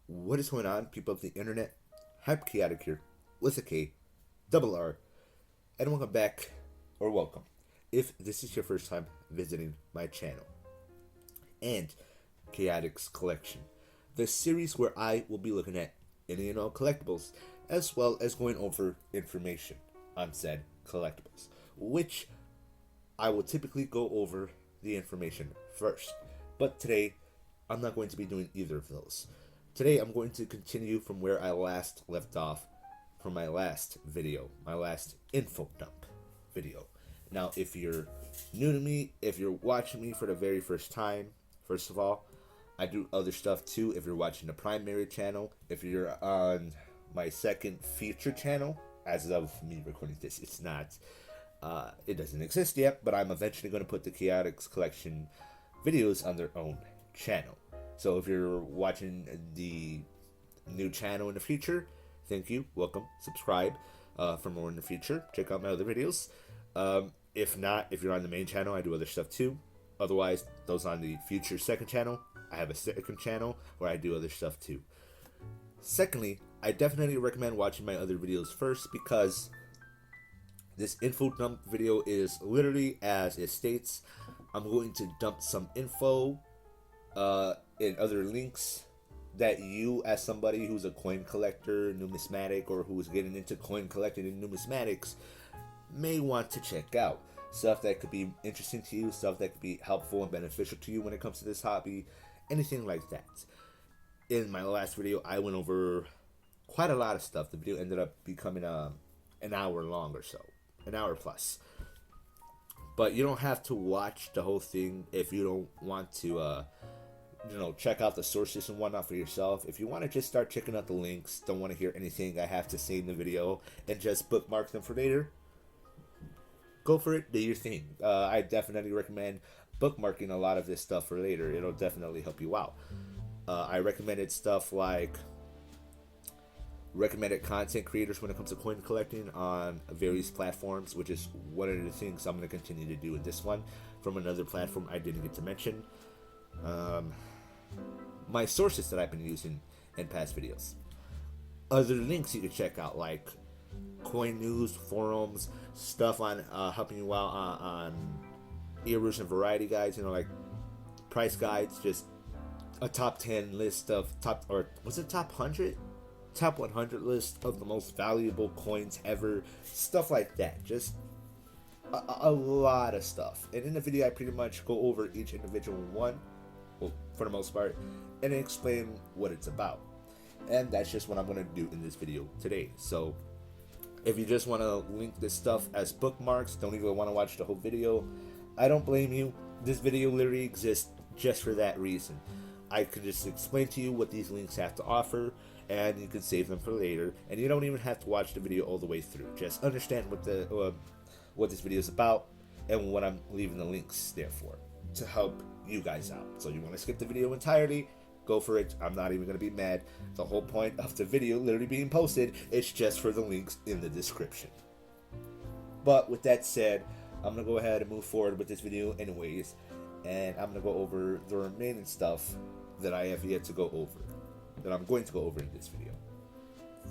What is going on, people of the internet? Hype Chaotic here, with a K, double R, and welcome back, or welcome, if this is your first time visiting my channel, and Khaotic's Collection, the series where I will be looking at any and all collectibles, as well as going over information on said collectibles, which I will typically go over the information first, but today I'm not going to be doing either of those. Today I'm going to continue from where I last left off from my last video, my last info dump video. Now, if you're new to me, if you're watching me for the very first time, first of all, I do other stuff too. If you're watching the primary channel, if you're on my second feature channel, as of me recording this, it's not, it doesn't exist yet, but I'm eventually going to put the Khaotic's Collection videos on their own channel. So if you're watching the new channel in the future, thank you, welcome, subscribe for more in the future. Check out my other videos. If not, if you're on the main channel, I do other stuff too. Otherwise, those on the future second channel, I have a second channel where I do other stuff too. Secondly, I definitely recommend watching my other videos first, because this info dump video is literally as it states. I'm going to dump some info and other links that you, as somebody who's a coin collector, numismatic, or who's getting into coin collecting and numismatics, may want to check out. Stuff that could be interesting to you, stuff that could be helpful and beneficial to you when it comes to this hobby, anything like that. In my last video, I went over quite a lot of stuff. The video ended up becoming an hour long or so, an hour plus. But you don't have to watch the whole thing if you don't want to check out the sources and whatnot for yourself. If you want to just start checking out the links, don't want to hear anything I have to say in the video, and just bookmark them for later, go for it, do your thing. I definitely recommend bookmarking a lot of this stuff for later. It'll definitely help you out. I recommended stuff like recommended content creators when it comes to coin collecting on various platforms, which is one of the things I'm going to continue to do in this one from another platform I didn't get to mention. My sources that I've been using in past videos, other links you can check out, like coin news, forums, stuff on helping you out on errors and variety guides, like price guides, just a top 10 list of top 100 list of the most valuable coins ever, stuff like that. Just a lot of stuff. And in the video I pretty much go over each individual one, well, for the most part, and explain what it's about. And that's just what I'm going to do in this video today. So if you just want to link this stuff as bookmarks, don't even want to watch the whole video, I don't blame you. This video literally exists just for that reason. I could just explain to you what these links have to offer, and you can save them for later, and you don't even have to watch the video all the way through. Just understand what this video is about and what I'm leaving the links there for, to help you guys out. So you want to skip the video entirely, go for it. I'm not even going to be mad. The whole point of the video literally being posted is just for the links in the description. But with that said, I'm going to go ahead and move forward with this video anyways, and I'm going to go over the remaining stuff that I have yet to go over, that I'm going to go over in this video.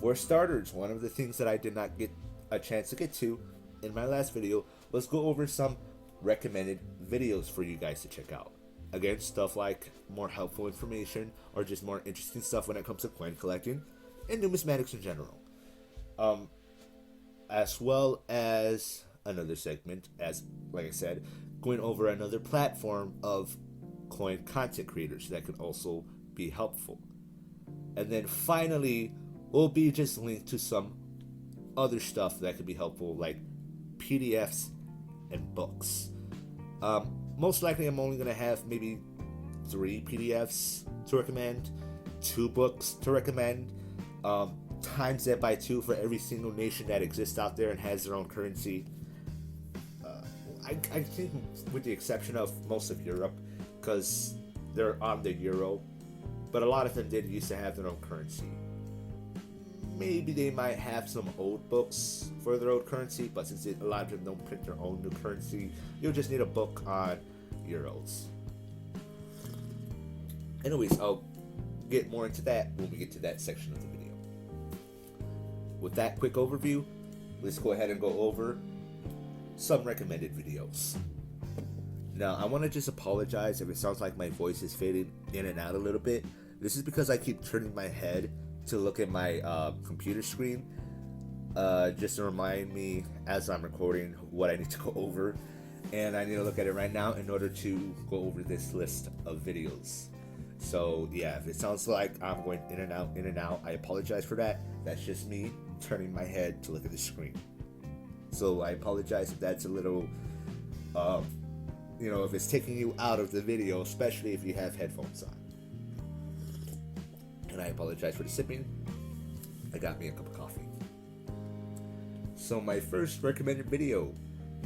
For starters, one of the things that I did not get a chance to get to in my last video was go over some recommended videos for you guys to check out. Again, stuff like more helpful information or just more interesting stuff when it comes to coin collecting and numismatics in general. As well as another segment, as like I said, going over another platform of coin content creators that could also be helpful. And then finally, we'll be just linked to some other stuff that could be helpful, like PDFs and books. Most likely I'm only going to have maybe 3 PDFs to recommend, 2 books to recommend, times that by 2 for every single nation that exists out there and has their own currency. I think with the exception of most of Europe, because they're on the euro, but a lot of them did used to have their own currency. Maybe they might have some old books for their own currency, but since a lot of them don't print their own new currency, you'll just need a book on euros. Anyways, get more into that when we get to that section of the video. With that quick overview, let's go ahead and go over some recommended videos. Now, I want to just apologize if it sounds like my voice is fading in and out a little bit. This is because I keep turning my head to look at my computer screen, just to remind me as I'm recording what I need to go over. And I need to look at it right now in order to go over this list of videos. So yeah, if it sounds like I'm going in and out, I apologize for that. That's just me turning my head to look at the screen. So I apologize if that's a little, if it's taking you out of the video, especially if you have headphones on. And I apologize for the sipping. I got me a cup of coffee. So my first recommended video,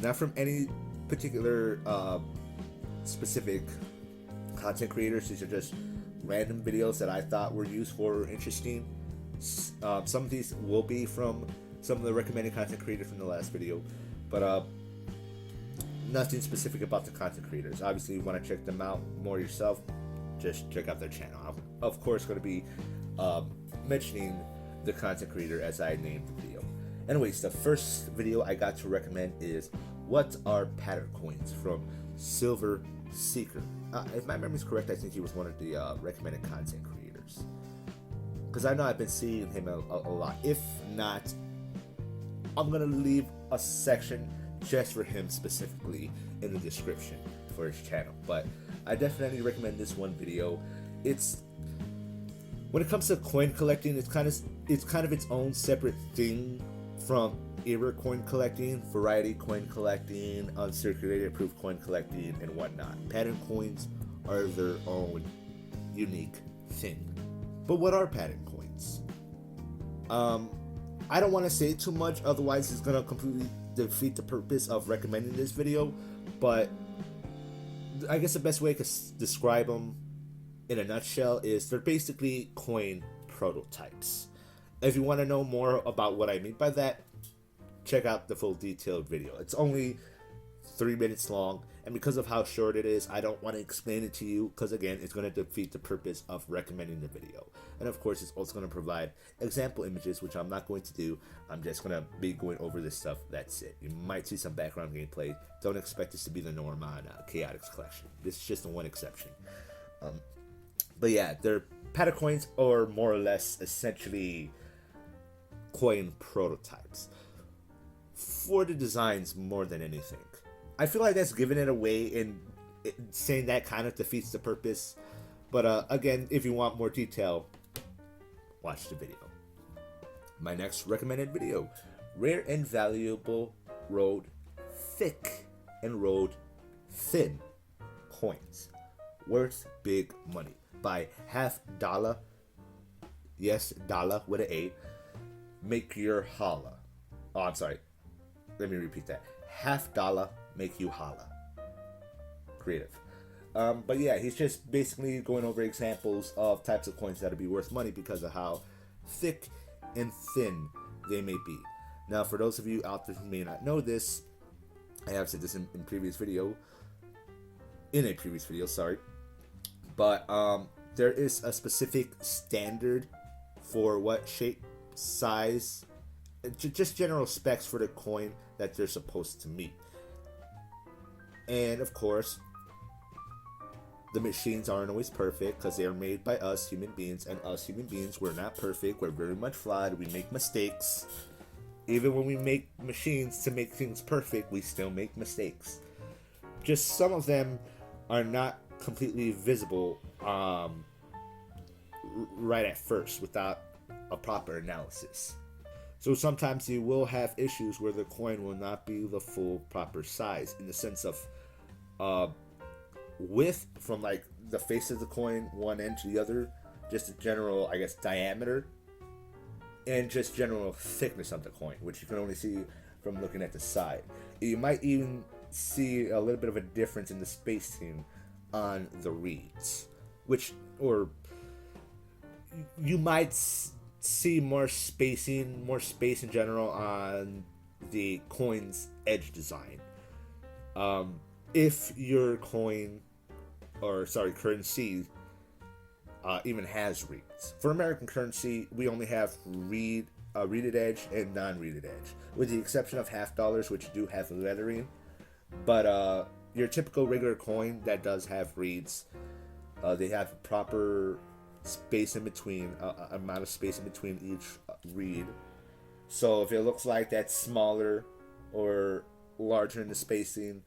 not from any particular specific content creators. These are just random videos that I thought were useful or interesting. Some of these will be from some of the recommended content creators from the last video, but nothing specific about the content creators. Obviously, you want to check them out more yourself, just check out their channel. I'm, of course, going to be mentioning the content creator as I named the video. Anyways, the first video I got to recommend is What Are Pattern Coins from Silver Seeker. If my memory is correct, I think he was one of the recommended content creators, because I know I've been seeing him a lot. If not, I'm gonna leave a section just for him specifically in the description for his channel. But I definitely recommend this one video. It's, when it comes to coin collecting, it's kind of its own separate thing from error coin collecting, variety coin collecting, uncirculated proof coin collecting, and whatnot. Pattern coins are their own unique thing. But what are pattern coins? I don't want to say too much, otherwise it's gonna completely defeat the purpose of recommending this video. But I guess the best way to describe them in a nutshell is they're basically coin prototypes. If you want to know more about what I mean by that, check out the full detailed video. It's only 3 minutes long, and because of how short it is, I don't want to explain it to you, because again, it's going to defeat the purpose of recommending the video. And of course, it's also going to provide example images, which I'm not going to do. I'm just going to be going over this stuff. That's it. You might see some background gameplay. Don't expect this to be the norm on Khaotic's collection. This is just the one exception. But yeah, they're pattern coins, or more or less essentially coin prototypes for the designs more than anything. I feel like that's giving it away, and saying that kind of defeats the purpose. But again, if you want more detail, watch the video. My next recommended video, Rare and Valuable Road Thick and Road Thin Coins Worth Big Money by HalfDolla. Yes, dollar with an A. MakeYouHolla. Oh, I'm sorry. Let me repeat that. HalfDolla, MakeYouHolla. Creative. But yeah, he's just basically going over examples of types of coins that'll be worth money because of how thick and thin they may be. Now, for those of you out there who may not know this, I have said this in a previous video, sorry. But there is a specific standard for what shape, size, just general specs for the coin that they're supposed to meet. And of course, the machines aren't always perfect because they are made by us human beings, and us human beings, we're not perfect. We're very much flawed. We make mistakes. Even when we make machines to make things perfect, we still make mistakes. Just some of them are not completely visible right at first without a proper analysis. So sometimes you will have issues where the coin will not be the full proper size, in the sense of width from like the face of the coin one end to the other, just a general, I guess, diameter, and just general thickness of the coin, which you can only see from looking at the side. You might even see a little bit of a difference in the spacing on the reeds, or you might see more space in general on the coin's edge design. If your currency even has reads. For American currency, we only have reeded edge and non-reeded edge, with the exception of $half, which do have lettering. But your typical regular coin that does have reeds, they have proper space in between, amount of space in between each reed. So if it looks like that's smaller or larger in the spacing,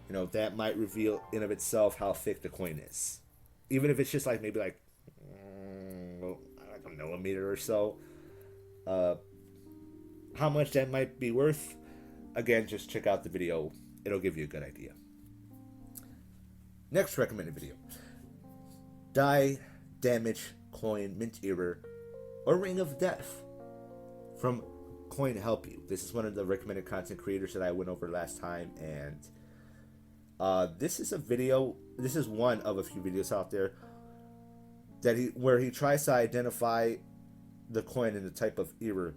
that might reveal in of itself how thick the coin is. Even if it's just like maybe like a millimeter or so. How much that might be worth, again, just check out the video. It'll give you a good idea. Next recommended video. Die, Damage, Coin, Mint Error, or Ring of Death from CoinHelpU. This is one of the recommended content creators that I went over last time, and this is one of a few videos out there that where he tries to identify the coin and the type of error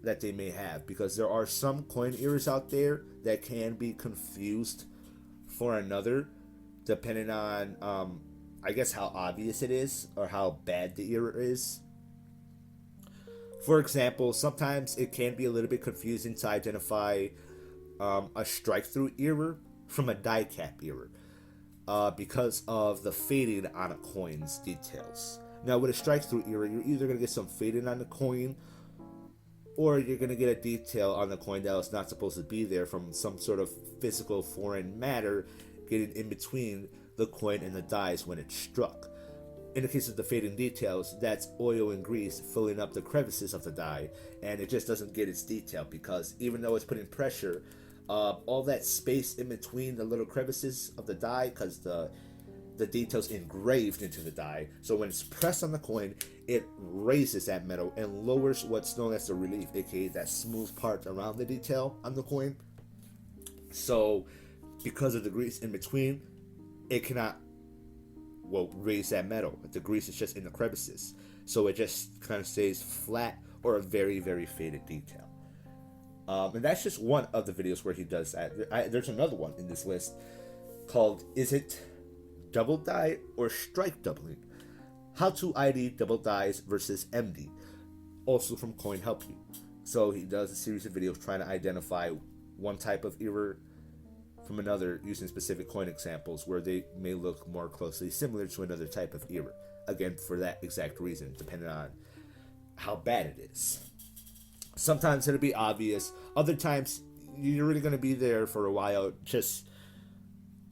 that they may have, because there are some coin errors out there that can be confused for another, depending on I guess how obvious it is or how bad the error is. For example, sometimes it can be a little bit confusing to identify a strike through error from a die cap error because of the fading on a coin's details. Now, with a strike through error, you're either going to get some fading on the coin, or you're going to get a detail on the coin that was not supposed to be there from some sort of physical foreign matter getting in between the coin and the dies when it struck. In the case of the fading details, that's oil and grease filling up the crevices of the die, and it just doesn't get its detail, because even though it's putting pressure, all that space in between the little crevices of the die, because the detail's engraved into the die, so when it's pressed on the coin, it raises that metal and lowers what's known as the relief, aka that smooth part around the detail on the coin. So because of the grease in between, it cannot raise that metal. The grease is just in the crevices, so it just kind of stays flat or a very, very faded detail. And that's just one of the videos where he does that. There's another one in this list called "Is It Double Die or Strike Doubling? How to ID Double Dies versus MD," also from CoinHelpU. So he does a series of videos trying to identify one type of error from another using specific coin examples where they may look more closely similar to another type of error. Again, for that exact reason, depending on how bad it is. Sometimes it'll be obvious. Other times, you're really going to be there for a while just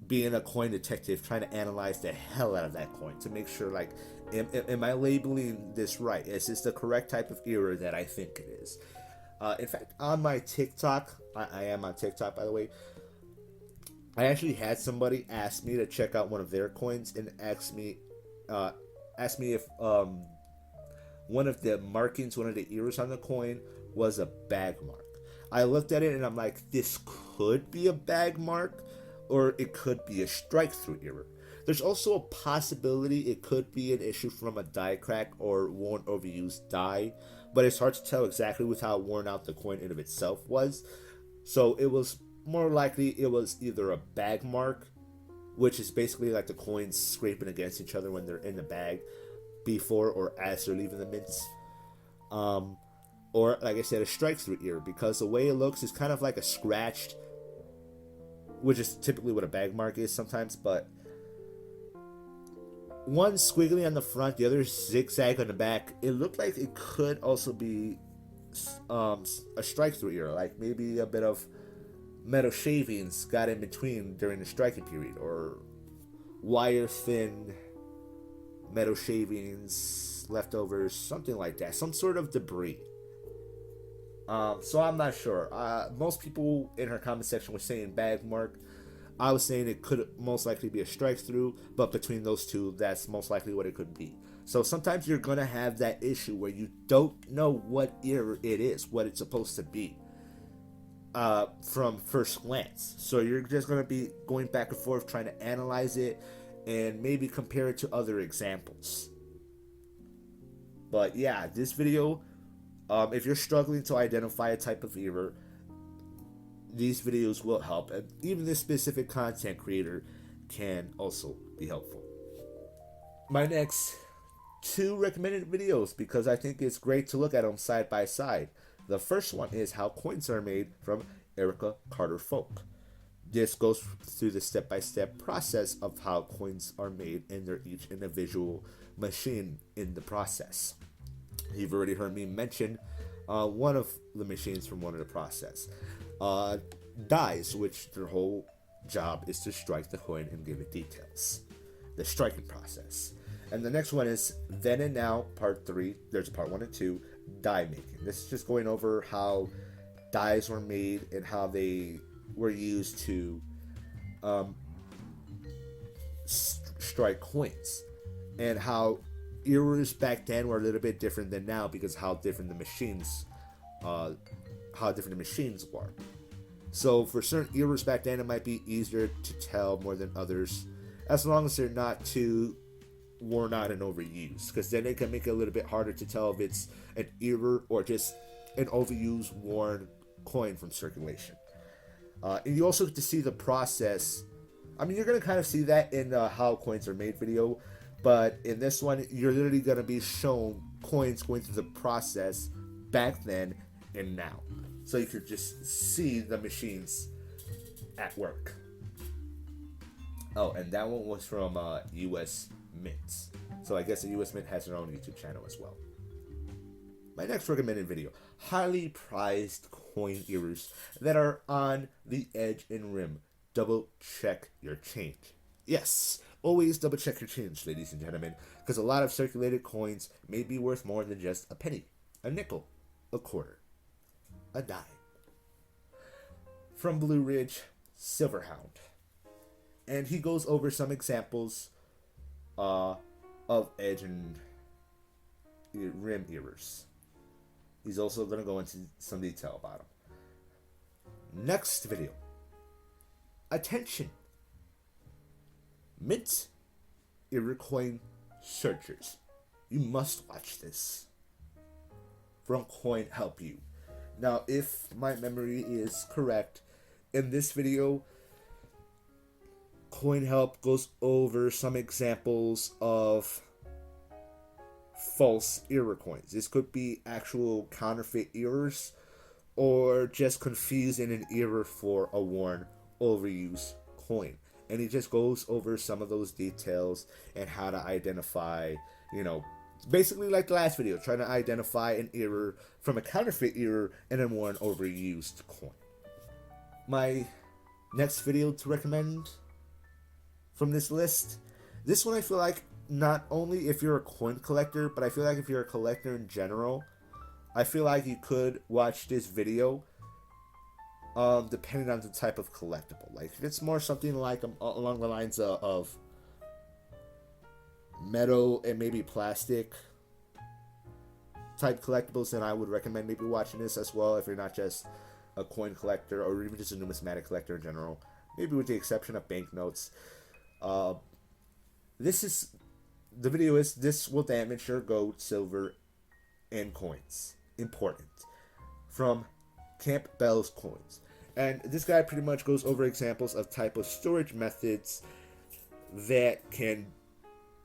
being a coin detective, trying to analyze the hell out of that coin to make sure, like, am I labeling this right? Is this the correct type of error that I think it is? In fact, on my TikTok, I am on TikTok, by the way, I actually had somebody ask me to check out one of their coins and ask me if one of the markings, one of the errors on the coin was a bag mark. I looked at it and I'm like, this could be a bag mark, or it could be a strike through error. There's also a possibility it could be an issue from a die crack or worn overused die, but it's hard to tell exactly with how worn out the coin in of itself was. So it was more likely it was either a bag mark, which is basically like the coins scraping against each other when they're in the bag before or as they're leaving the mints, or like I said, a strike through error, because the way it looks is kind of like a scratched, which is typically what a bag mark is sometimes, but one squiggly on the front, the other zigzag on the back. It looked like it could also be a strike through error, like maybe a bit of metal shavings got in between during the striking period, or wire thin metal shavings, leftovers, something like that, some sort of debris. So I'm not sure. Most people in her comment section were saying bag mark. I was saying it could most likely be a strike through, but between those two, that's most likely what it could be. So sometimes you're going to have that issue where you don't know what error it is, what it's supposed to be, from first glance. So you're just going to be going back and forth trying to analyze it and maybe compare it to other examples. But yeah, this video, if you're struggling to identify a type of error, these videos will help, and even this specific content creator can also be helpful. my next two recommended videos, because I think it's great to look at them side by side. The first one is How Coins Are Made from Erica Carter Folk. This goes through the step-by-step process of how coins are made in their each individual machine in the process. You've already heard me mention one of the machines from one of the process. Dies, which their whole job is to strike the coin and give it details. The striking process. And the next one is Then and Now, part 3. There's part 1 and 2, die making. This is just going over how dies were made and how they were used to strike coins, and how eras back then were a little bit different than now because how different the machines were. So for certain eras back then, it might be easier to tell more than others, as long as they're not too worn out and overused, because then it can make it a little bit harder to tell if it's an era or just an overused, worn coin from circulation. And you also get to see the process. I mean, you're going to kind of see that in the How Coins Are Made video, but in this one, you're literally going to be shown coins going through the process back then and now. So you could just see the machines at work. Oh, and that one was from USMINT. So I guess the USMINT has their own YouTube channel as well. My next recommended video, highly prized coin eras that are on the edge and rim. Double check your change. Yes, always double check your change, ladies and gentlemen, because a lot of circulated coins may be worth more than just a penny, a nickel, a quarter, a dime. From BullRidge, SilverHound. And he goes over some examples of edge and rim eras. He's also going to go into some detail about them. Next video. Attention. Mint era coin searchers. You must watch this. From CoinHelpU. Now, if my memory is correct, in this video, CoinHelp goes over some examples of false era coins. This could be actual counterfeit eras, or just confusing an era for a worn, overused coin. And he just goes over some of those details and how to identify, basically like the last video, trying to identify an era from a counterfeit era and a worn, overused coin. My next video to recommend from this list, this one I feel like not only if you're a coin collector, but I feel like if you're a collector in general, I feel like you could watch this video depending on the type of collectible. Like if it's more something like along the lines of metal and maybe plastic type collectibles, then I would recommend maybe watching this as well if you're not just a coin collector or even just a numismatic collector in general, maybe with the exception of banknotes. This will damage your gold, silver, and coins. Important. From Campbell's Coins. And this guy pretty much goes over examples of type of storage methods that can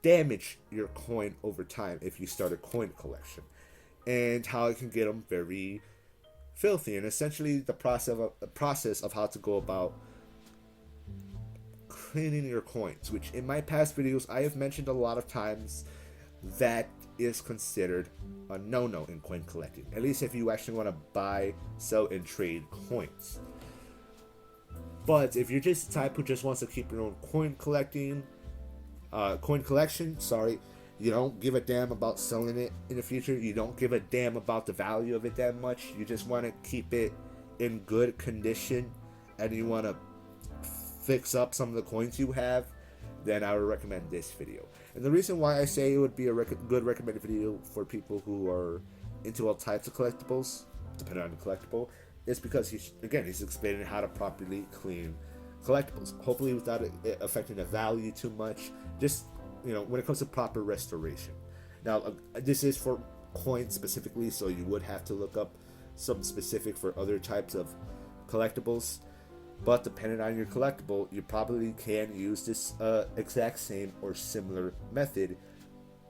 damage your coin over time if you start a coin collection, and how it can get them very filthy, and essentially the process of how to go about cleaning your coins, which in my past videos I have mentioned a lot of times that is considered a no-no in coin collecting, at least if you actually want to buy, sell, and trade coins. But if you're just the type who just wants to keep your own coin collection, you don't give a damn about selling it in the future, you don't give a damn about the value of it that much, you just want to keep it in good condition, and you want to fix up some of the coins you have, then I would recommend this video. And the reason why I say it would be a good recommended video for people who are into all types of collectibles, depending on the collectible, is because he's explaining how to properly clean collectibles, hopefully without it affecting the value too much, just when it comes to proper restoration. Now this is for coins specifically, so you would have to look up something specific for other types of collectibles, but depending on your collectible, you probably can use this exact same or similar method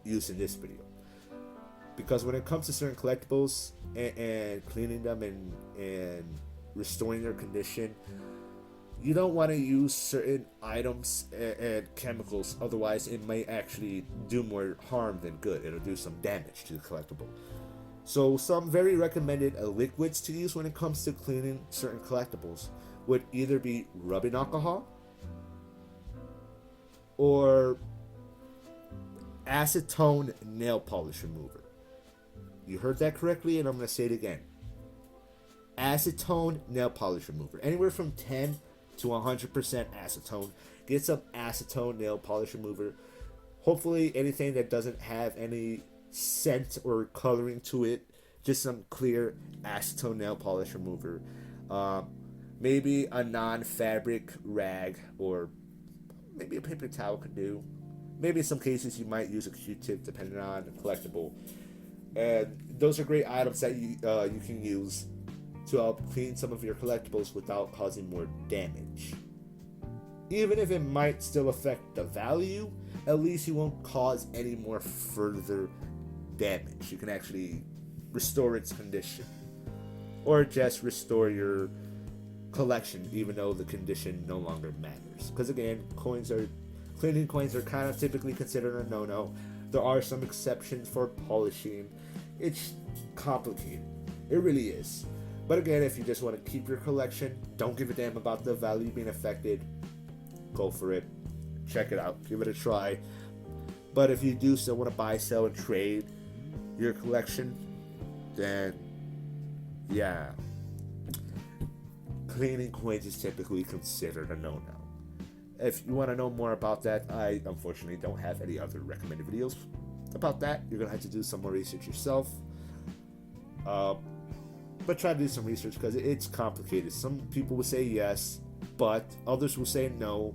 used in this video. Because when it comes to certain collectibles and cleaning them and restoring their condition, you don't want to use certain items and chemicals, otherwise it may actually do more harm than good. It'll do some damage to the collectible. So some very recommended liquids to use when it comes to cleaning certain collectibles would either be rubbing alcohol or acetone nail polish remover. You heard that correctly, and I'm going to say it again. Acetone nail polish remover. Anywhere from 10 to 100% acetone. Get some acetone nail polish remover. Hopefully anything that doesn't have any scent or coloring to it. Just some clear acetone nail polish remover. Maybe a non-fabric rag, or maybe a paper towel could do. Maybe in some cases you might use a Q-tip depending on the collectible. And those are great items that you can use to help clean some of your collectibles without causing more damage. Even if it might still affect the value, at least you won't cause any more further damage. You can actually restore its condition, or just restore your collection even though the condition no longer matters. Because again, cleaning coins are kind of typically considered a no-no. There are some exceptions for polishing. It's complicated. It really is. But again, if you just want to keep your collection, don't give a damn about the value being affected, go for it. Check it out. Give it a try. But if you do still want to buy, sell, and trade your collection, then yeah, cleaning coins is typically considered a no-no. If you want to know more about that, I unfortunately don't have any other recommended videos about that. You're going to have to do some more research yourself. But try to do some research because it's complicated. Some people will say yes, but others will say no.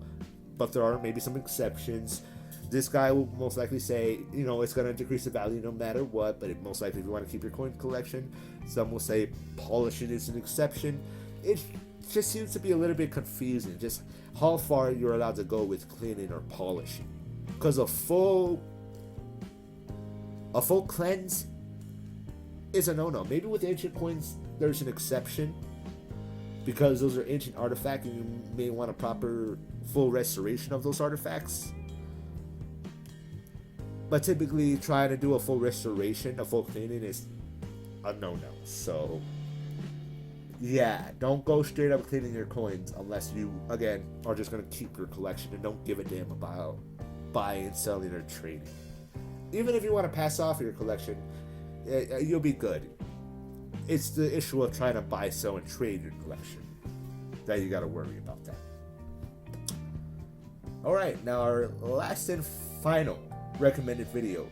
But there are maybe some exceptions. This guy will most likely say, it's going to decrease the value no matter what, but most likely if you want to keep your coin collection. Some will say polishing is an exception. It just seems to be a little bit confusing, just how far you're allowed to go with cleaning or polishing. Because a full cleanse is a no-no. Maybe with ancient coins there's an exception, because those are ancient artifacts and you may want a proper full restoration of those artifacts. But typically trying to do a full restoration, a full cleaning is a no-no. So yeah, don't go straight up cleaning your coins unless you, again, are just going to keep your collection and don't give a damn about buying, selling, or trading. Even if you want to pass off your collection, you'll be good. It's the issue of trying to buy, sell, and trade your collection that you got to worry about that. Alright, now our last and final recommended video.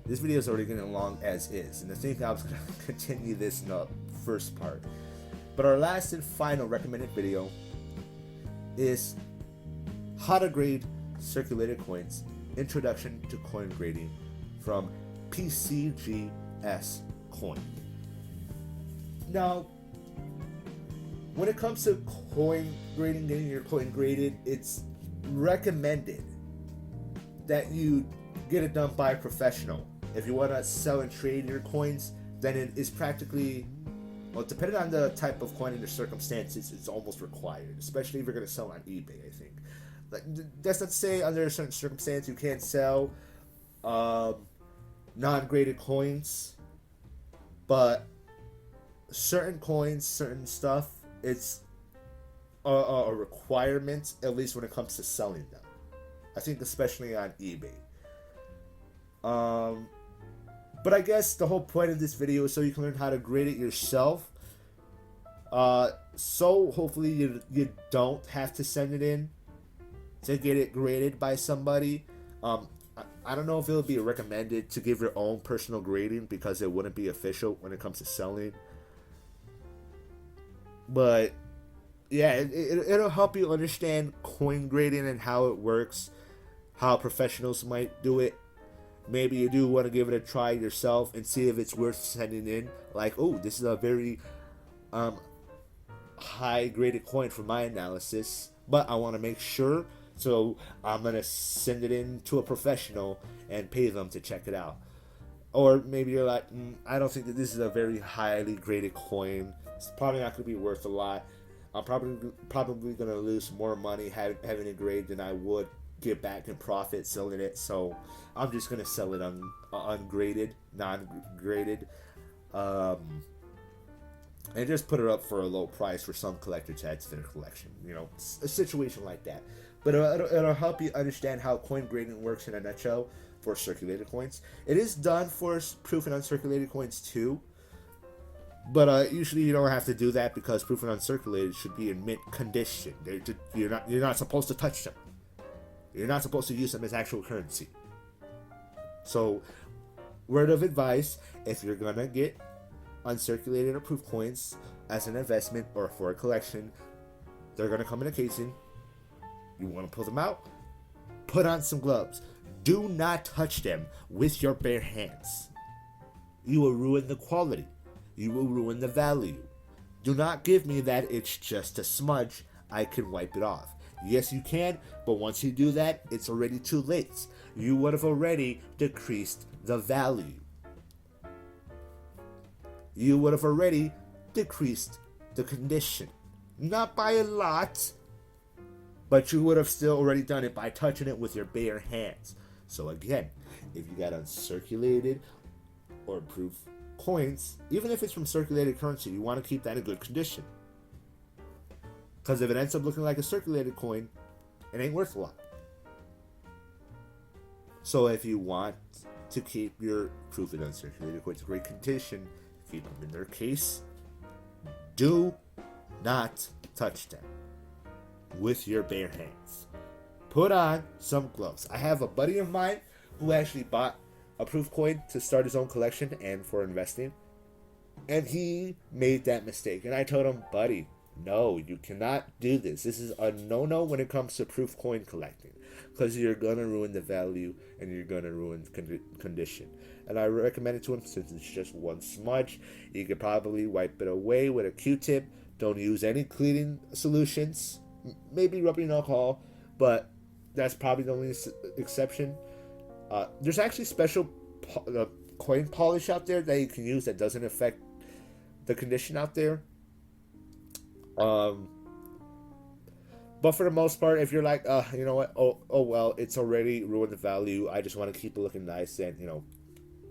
This video is already getting long as is, and I think I was going to continue this in the first part. But our last and final recommended video is how to grade circulated coins, introduction to coin grading, from PCGScoin. Now, when it comes to coin grading, getting your coin graded, it's recommended that you get it done by a professional. If you want to sell and trade your coins, then it is practically, well, depending on the type of coin and the circumstances, it's almost required, especially if you're going to sell on eBay, I think. That's not to say under a certain circumstance you can't sell non-graded coins, but certain coins, certain stuff, it's a requirement, at least when it comes to selling them. I think especially on eBay. But I guess the whole point of this video is so you can learn how to grade it yourself. So hopefully you don't have to send it in to get it graded by somebody. I don't know if it'll be recommended to give your own personal grading, because it wouldn't be official when it comes to selling. But yeah, it'll help you understand coin grading and how it works, how professionals might do it. Maybe you do want to give it a try yourself and see if it's worth sending in. Like, oh, this is a very high graded coin for my analysis, but I want to make sure So I'm gonna send it in to a professional and pay them to check it out. Or maybe you're like, I don't think that this is a very highly graded coin. It's probably not gonna be worth a lot. I'm probably gonna lose more money having it graded than I would get back in profit selling it. So I'm just gonna sell it ungraded, non-graded, and just put it up for a low price for some collector to add to their collection. You know, a situation like that. But it'll help you understand how coin grading works in a nutshell for circulated coins. It is done for proof and uncirculated coins too. But usually you don't have to do that because proof and uncirculated should be in mint condition. You're not supposed to touch them. You're not supposed to use them as actual currency. So, word of advice: if you're gonna get uncirculated or proof coins as an investment or for a collection, they're gonna come in a casing. You want to pull them out? Put on some gloves. Do not touch them with your bare hands. You will ruin the quality. You will ruin the value. Do not give me that it's just a smudge, I can wipe it off. Yes, you can, but once you do that, it's already too late. You would have already decreased the value. You would have already decreased the condition. Not by a lot, but you would have still already done it by touching it with your bare hands. So again, if you got uncirculated or proof coins, even if it's from circulated currency, you want to keep that in good condition. Because if it ends up looking like a circulated coin, it ain't worth a lot. So if you want to keep your proof and uncirculated coins in great condition, keep them in their case, do not touch them with your bare hands. Put on some gloves. I have a buddy of mine who actually bought a proof coin to start his own collection and for investing, and he made that mistake. And I told him, buddy, no, you cannot do this. This is a no-no when it comes to proof coin collecting, because you're gonna ruin the value and you're gonna ruin condition. And I recommend it to him since it's just one smudge. You could probably wipe it away with a Q-tip. Don't use any cleaning solutions. Maybe rubbing alcohol, but that's probably the only exception. There's actually special coin polish out there that you can use that doesn't affect the condition out there. But for the most part, if you're like, you know what, oh well, it's already ruined the value, I just want to keep it looking nice, and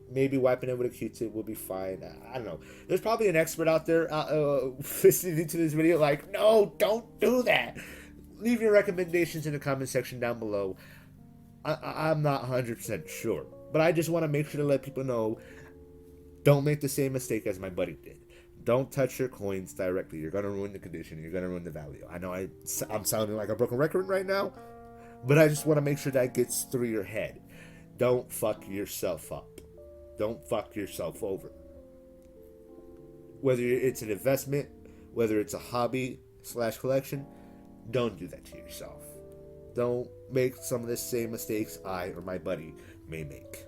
maybe wiping it with a Q-tip will be fine. I don't know. There's probably an expert out there listening to this video like, no, don't do that. Leave your recommendations in the comment section down below. I'm not 100% sure, but I just want to make sure to let people know, don't make the same mistake as my buddy did. Don't touch your coins directly. You're going to ruin the condition. You're going to ruin the value. I know I'm sounding like a broken record right now, but I just want to make sure that gets through your head. Don't fuck yourself up. Don't fuck yourself over. Whether it's an investment, whether it's a hobby / collection, don't do that to yourself. Don't make some of the same mistakes I or my buddy may make.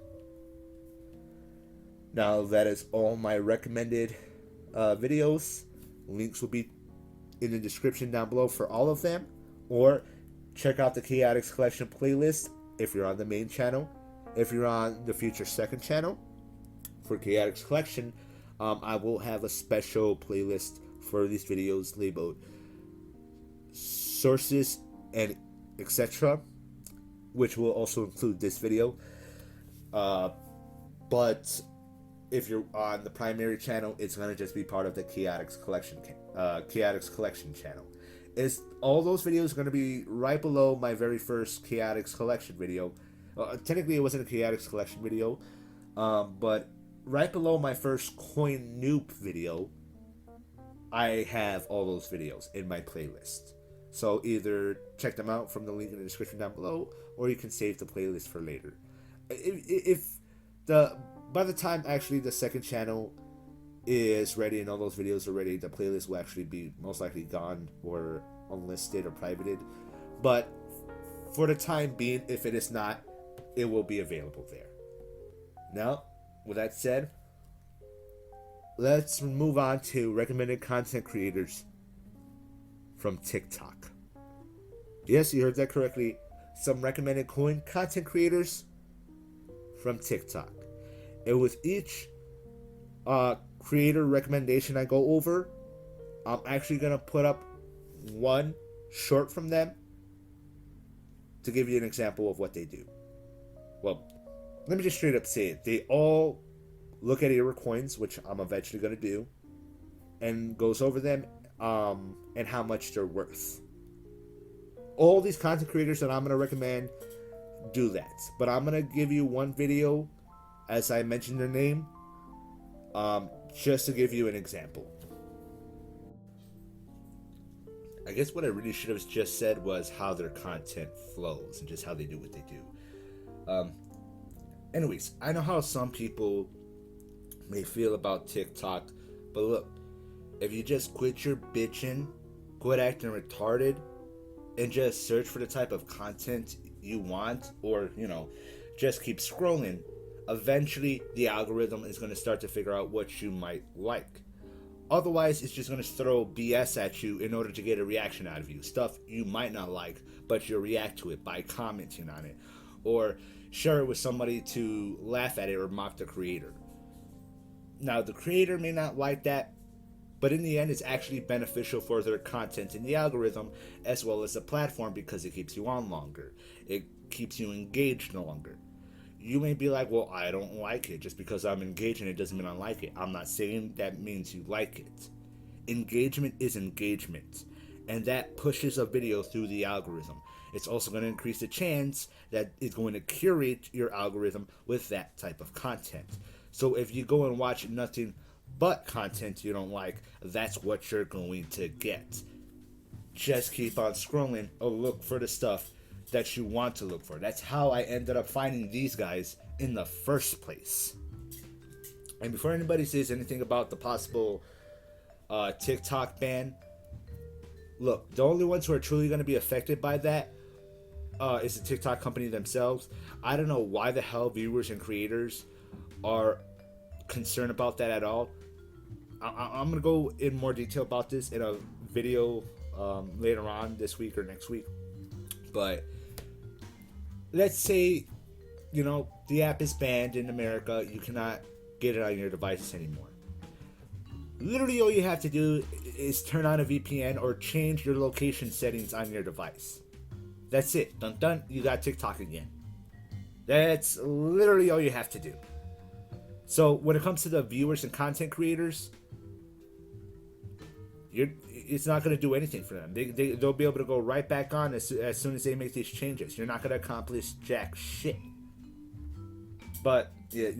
Now, that is all my recommended videos. Links will be in the description down below for all of them. Or check out the Khaotic collection playlist if you're on the main channel. If you're on the future second channel for Khaotic collection, I will have a special playlist for these videos labeled sources and etc., which will also include this video. But if you're on the primary channel, it's gonna just be part of the Khaotic collection channel. Is all those videos gonna be right below my very first Khaotic collection video? Technically, it wasn't a Khaotic collection video, but right below my first Coin Noob video, I have all those videos in my playlist. So either check them out from the link in the description down below, or you can save the playlist for later. By the time actually the second channel is ready and all those videos are ready, the playlist will actually be most likely gone or unlisted or privated. But for the time being, if it is not, it will be available there. Now, with that said, let's move on to recommended content creators from TikTok. Yes, you heard that correctly. some recommended coin content creators from TikTok. And with each creator recommendation I go over, I'm actually going to put up one short from them to give you an example of what they do. Well, let me just straight up say it. They all look at era coins, which I'm eventually going to do, and goes over them and how much they're worth. All these content creators that I'm going to recommend do that. But I'm going to give you one video, as I mentioned their name, just to give you an example. I guess what I really should have just said was how their content flows and just how they do what they do. Anyways, I know how some people may feel about TikTok, but look, if you just quit your bitching, quit acting retarded, and just search for the type of content you want, or, just keep scrolling, eventually the algorithm is going to start to figure out what you might like. Otherwise, it's just going to throw BS at you in order to get a reaction out of you. Stuff you might not like, but you'll react to it by commenting on it, or share it with somebody to laugh at it or mock the creator. Now, the creator may not like that, but in the end, it's actually beneficial for their content in the algorithm as well as the platform, because it keeps you on longer. It keeps you engaged longer. You may be like, well, I don't like it. Just because I'm engaged in it doesn't mean I like it. I'm not saying that means you like it. Engagement is engagement, and that pushes a video through the algorithm. It's also going to increase the chance that it's going to curate your algorithm with that type of content. So if you go and watch nothing but content you don't like, that's what you're going to get. Just keep on scrolling or look for the stuff that you want to look for. That's how I ended up finding these guys in the first place. And before anybody says anything about the possible TikTok ban, look, the only ones who are truly going to be affected by that is the TikTok company themselves. I don't know why the hell viewers and creators are concerned about that at all. I'm going to go in more detail about this in a video later on this week or next week. But let's say, the app is banned in America. You cannot get it on your devices anymore. Literally all you have to do is turn on a VPN or change your location settings on your device. That's it. Dun dun, you got TikTok again. That's literally all you have to do. So when it comes to the viewers and content creators, it's not going to do anything for them. They'll be able to go right back on as soon as they make these changes. You're not going to accomplish jack shit. But, yeah,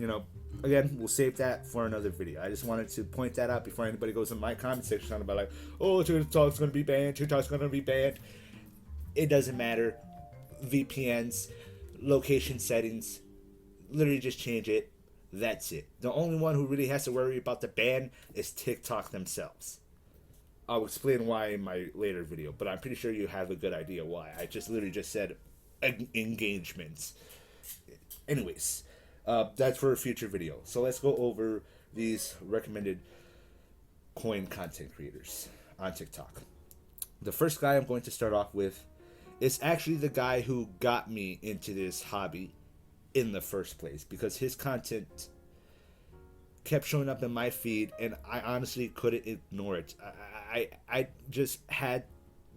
again, we'll save that for another video. I just wanted to point that out before anybody goes in my comment section about like, oh, TikTok's going to be banned, TikTok's going to be banned. It doesn't matter. VPNs, location settings, literally just change it. That's it. The only one who really has to worry about the ban is TikTok themselves. I'll explain why in my later video, but I'm pretty sure you have a good idea why. I just literally just said engagements. Anyways, that's for a future video. So let's go over these recommended coin content creators on TikTok. The first guy I'm going to start off with is actually the guy who got me into this hobby in the first place, because his content kept showing up in my feed and I honestly couldn't ignore it. I just had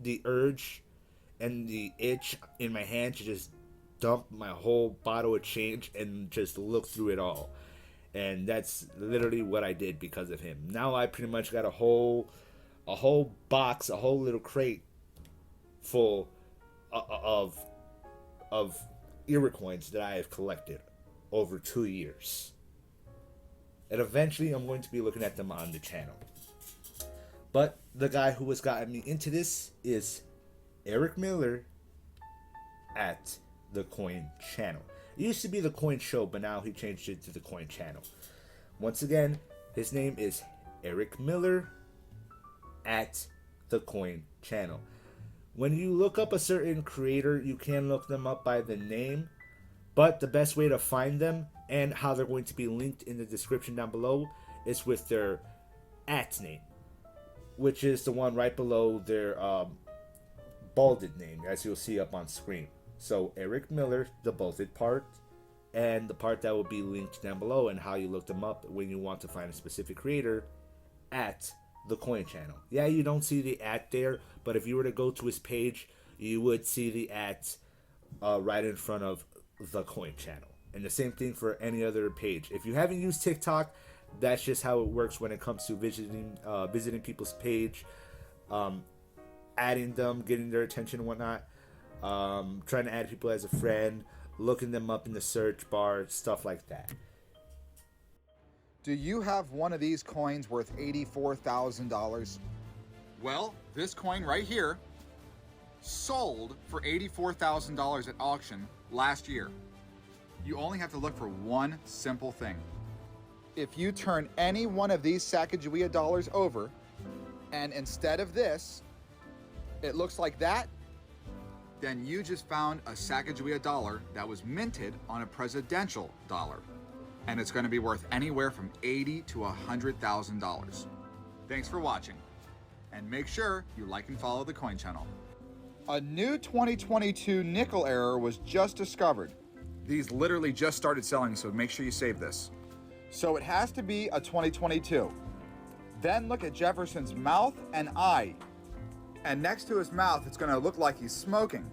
the urge and the itch in my hand to just dump my whole bottle of change and just look through it all. And that's literally what I did because of him. Now I pretty much got a whole box, a whole little crate full of era coins that I have collected over 2 years. And eventually I'm going to be looking at them on the channel. But the guy who has gotten me into this is Eric Miller at the Coin Channel. It used to be the Coin Show, but now he changed it to the Coin Channel. Once again, his name is Eric Miller at the Coin Channel. When you look up a certain creator, you can look them up by the name, but the best way to find them and how they're going to be linked in the description down below is with their @ name, which is the one right below their balded name, as you'll see up on screen. So Eric Miller, the bulleted part, and the part that will be linked down below, and how you look them up when you want to find a specific creator at the Coin channel. Yeah, you don't see the at there, but if you were to go to his page, you would see the at right in front of the Coin channel. And the same thing for any other page. If you haven't used TikTok, that's just how it works when it comes to visiting people's page, adding them, getting their attention and whatnot, trying to add people as a friend, looking them up in the search bar, stuff like that. Do you have one of these coins worth $84,000? Well, this coin right here sold for $84,000 at auction last year. You only have to look for one simple thing. If you turn any one of these Sacagawea dollars over, and instead of this, it looks like that, then you just found a Sacagawea dollar that was minted on a presidential dollar. And it's going to be worth anywhere from $80,000 to $100,000. Thanks for watching, and make sure you like and follow the Coin channel. A new 2022 nickel error was just discovered. These literally just started selling, so make sure you save this. So it has to be a 2022. Then look at Jefferson's mouth and eye. And next to his mouth, it's going to look like he's smoking.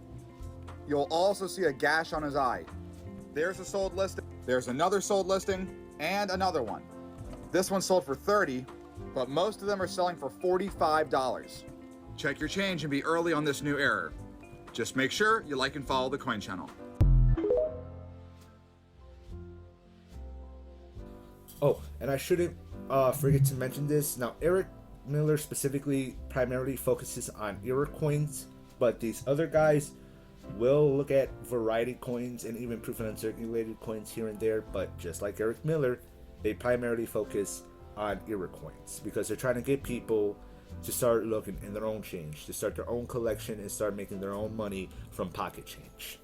You'll also see a gash on his eye. There's a sold listing. There's another sold listing, and another one. This one sold for $30, but most of them are selling for $45. Check your change and be early on this new error. Just make sure you like and follow the Coin channel. Oh, and I shouldn't forget to mention this. Now, Eric Miller specifically primarily focuses on era coins, but these other guys will look at variety coins and even proof and uncirculated coins here and there. But just like Eric Miller, they primarily focus on era coins because they're trying to get people to start looking in their own change, to start their own collection and start making their own money from pocket change.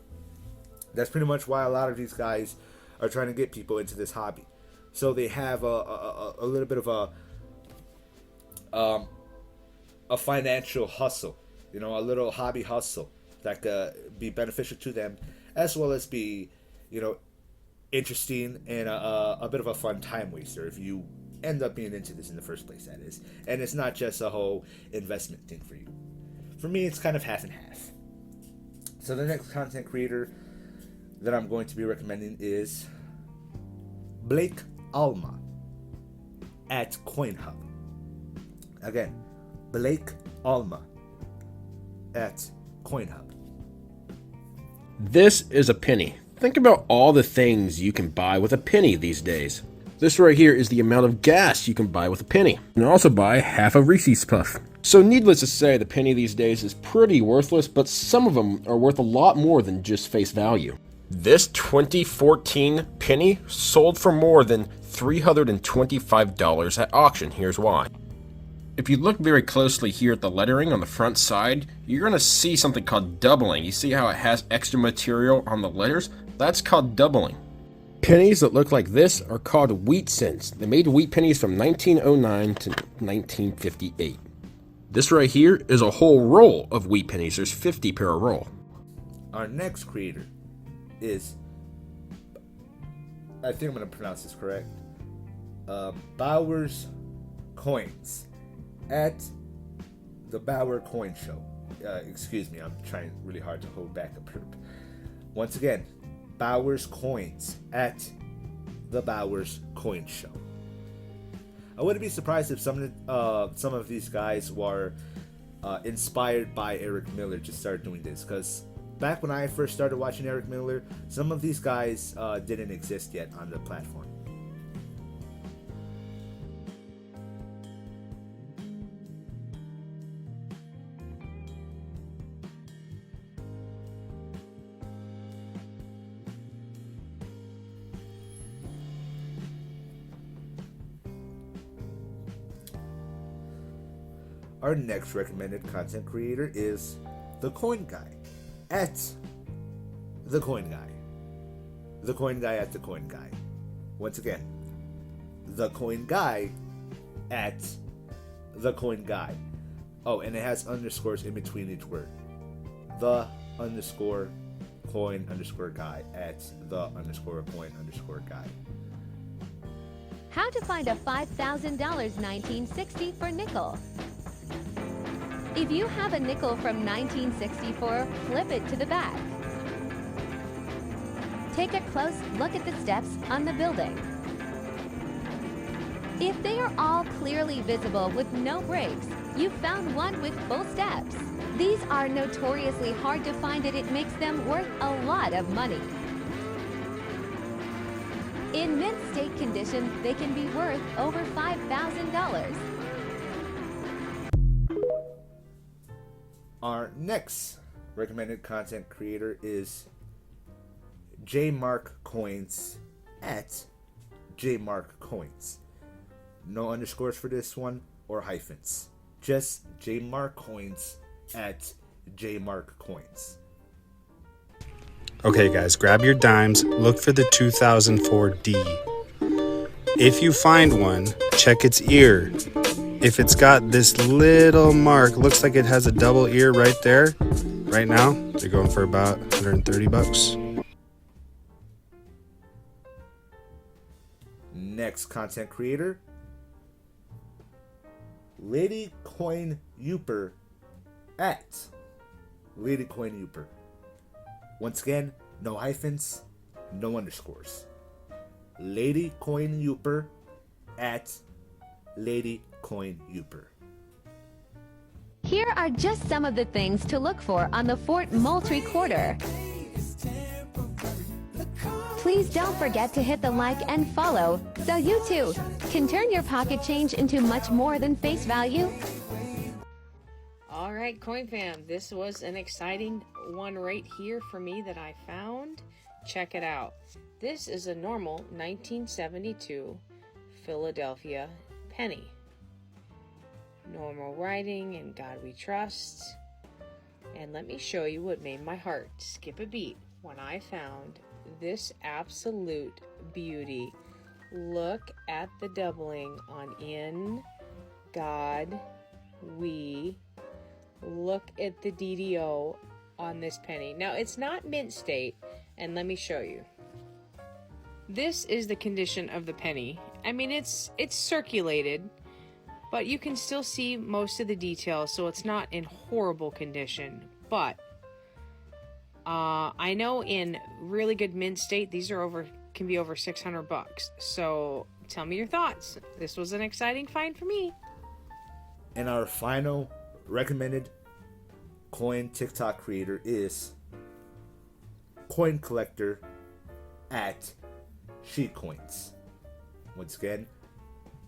That's pretty much why a lot of these guys are trying to get people into this hobby. So they have a little bit of a financial hustle, you know, a little hobby hustle that could be beneficial to them, as well as be, you know, interesting and a bit of a fun time waster if you end up being into this in the first place, that is. And it's not just a whole investment thing for you. For me, it's kind of half and half. So the next content creator that I'm going to be recommending is Blake Alma at CoinHub. Again, Blake Alma at CoinHub. This is a penny. Think about all the things you can buy with a penny these days. This right here is the amount of gas you can buy with a penny. You can also buy half a Reese's Puff. So needless to say, the penny these days is pretty worthless, but some of them are worth a lot more than just face value. This 2014 penny sold for more than $325 at auction. Here's why. If you look very closely here at the lettering on the front side, you're going to see something called doubling. You see how it has extra material on the letters? That's called doubling. Pennies that look like this are called wheat cents. They made wheat pennies from 1909 to 1958. This right here is a whole roll of wheat pennies. There's 50 per roll. Our next creator is, I think I'm going to pronounce this correct, Bowers Coins at the Bower Coin Show. Excuse me, I'm trying really hard to hold back a burp. Once again, Bowers Coins at the Bowers Coin Show. I wouldn't be surprised if some of these guys were inspired by Eric Miller to start doing this, because back when I first started watching Eric Miller, some of these guys didn't exist yet on the platform. Our next recommended content creator is The Coin Guy at The Coin Guy. The Coin Guy at The Coin Guy. Once again, The Coin Guy at The Coin Guy. Oh, and it has underscores in between each word. The underscore @coin_guy, @the_coin_guy. How to find a $5,000 1960 for nickel. If you have a nickel from 1964, flip it to the back. Take a close look at the steps on the building. If they are all clearly visible with no breaks, you found one with full steps. These are notoriously hard to find and it makes them worth a lot of money. In mint state condition, they can be worth over $5,000. Our next recommended content creator is JMarkCoins, @JMarkCoins. No underscores for this one or hyphens. Just JMarkCoins, @JMarkCoins. Okay guys, grab your dimes, look for the 2004 D. If you find one, check its ear. If it's got this little mark, looks like it has a double ear right there. Right now, they're going for about 130 bucks. Next content creator, LadyCoinYooper, @LadyCoinYooper. Once again, no hyphens, no underscores. LadyCoinYooper, @LadyCoinYooper. Here are just some of the things to look for on the Fort Moultrie quarter. Please don't forget to hit the like and follow so you too can turn your pocket change into much more than face value. All right, Coin Fam, this was an exciting one right here for me that I found. Check it out. This is a normal 1972 Philadelphia penny. Normal writing, "In God We Trust." And let me show you what made my heart skip a beat when I found this absolute beauty. Look at the doubling on "In God We." Look at the DDO on this penny. Now, it's not mint state, and let me show you. This is the condition of the penny. I mean, it's circulated, but you can still see most of the details, so it's not in horrible condition. But I know in really good mint state, these are can be over 600 bucks. So tell me your thoughts. This was an exciting find for me. And our final recommended coin TikTok creator is Coin Collector @SheCoins. Once again,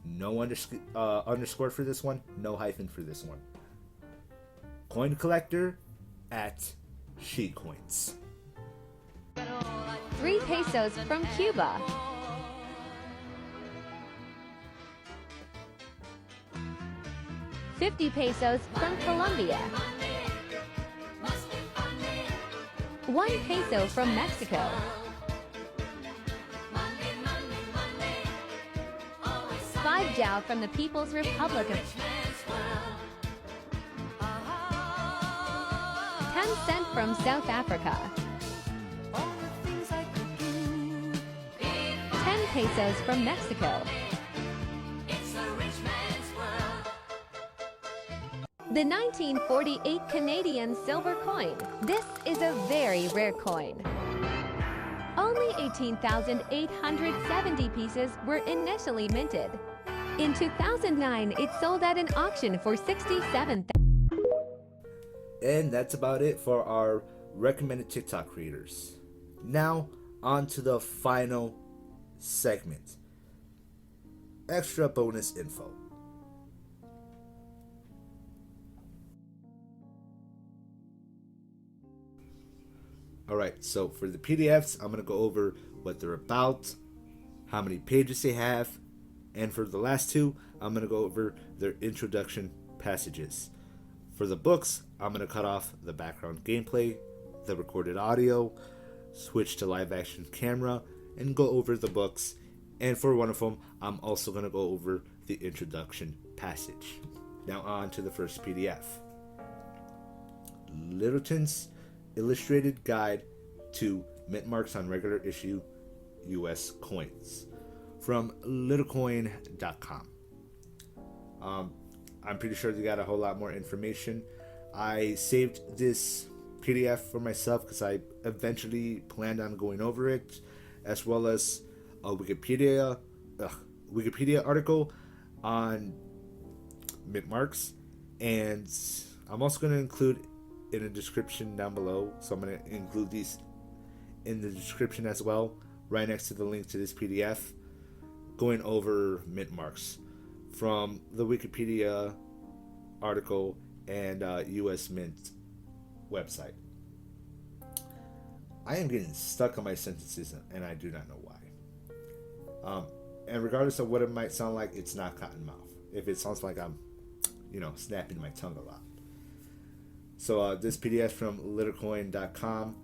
no underscore for this one, no hyphen for this one. Coin Collector @SheCoins. 3 pesos from Cuba. $50 from Colombia. 1 peso from Mexico. 5 Jiao from the People's Republic of 10 cent from South Africa. 10 pesos from Mexico. The 1948 Canadian silver coin. This is a very rare coin. Only 18,870 pieces were initially minted. In 2009, it sold at an auction for $67,000. And that's about it for our recommended TikTok creators. Now, on to the final segment. Extra bonus info. Alright, so for the PDFs, I'm going to go over what they're about, how many pages they have, and for the last two, I'm going to go over their introduction passages. For the books, I'm going to cut off the background gameplay, the recorded audio, switch to live action camera, and go over the books. And for one of them, I'm also going to go over the introduction passage. Now on to the first PDF. Littleton's Illustrated Guide to mint marks on regular issue US coins from LadyCoin.com. I'm pretty sure they got a whole lot more information. I saved this PDF for myself because I eventually planned on going over it, as well as a Wikipedia article on mint marks, and I'm also going to include in a description down below, so I'm going to include these in the description as well, right next to the link to this PDF, going over mint marks from the Wikipedia article and USMINT website. I am getting stuck on my sentences, and I do not know why. And regardless of what it might sound like, it's not cotton mouth. If it sounds like I'm, snapping my tongue a lot. So this PDF from LadyCoin.com,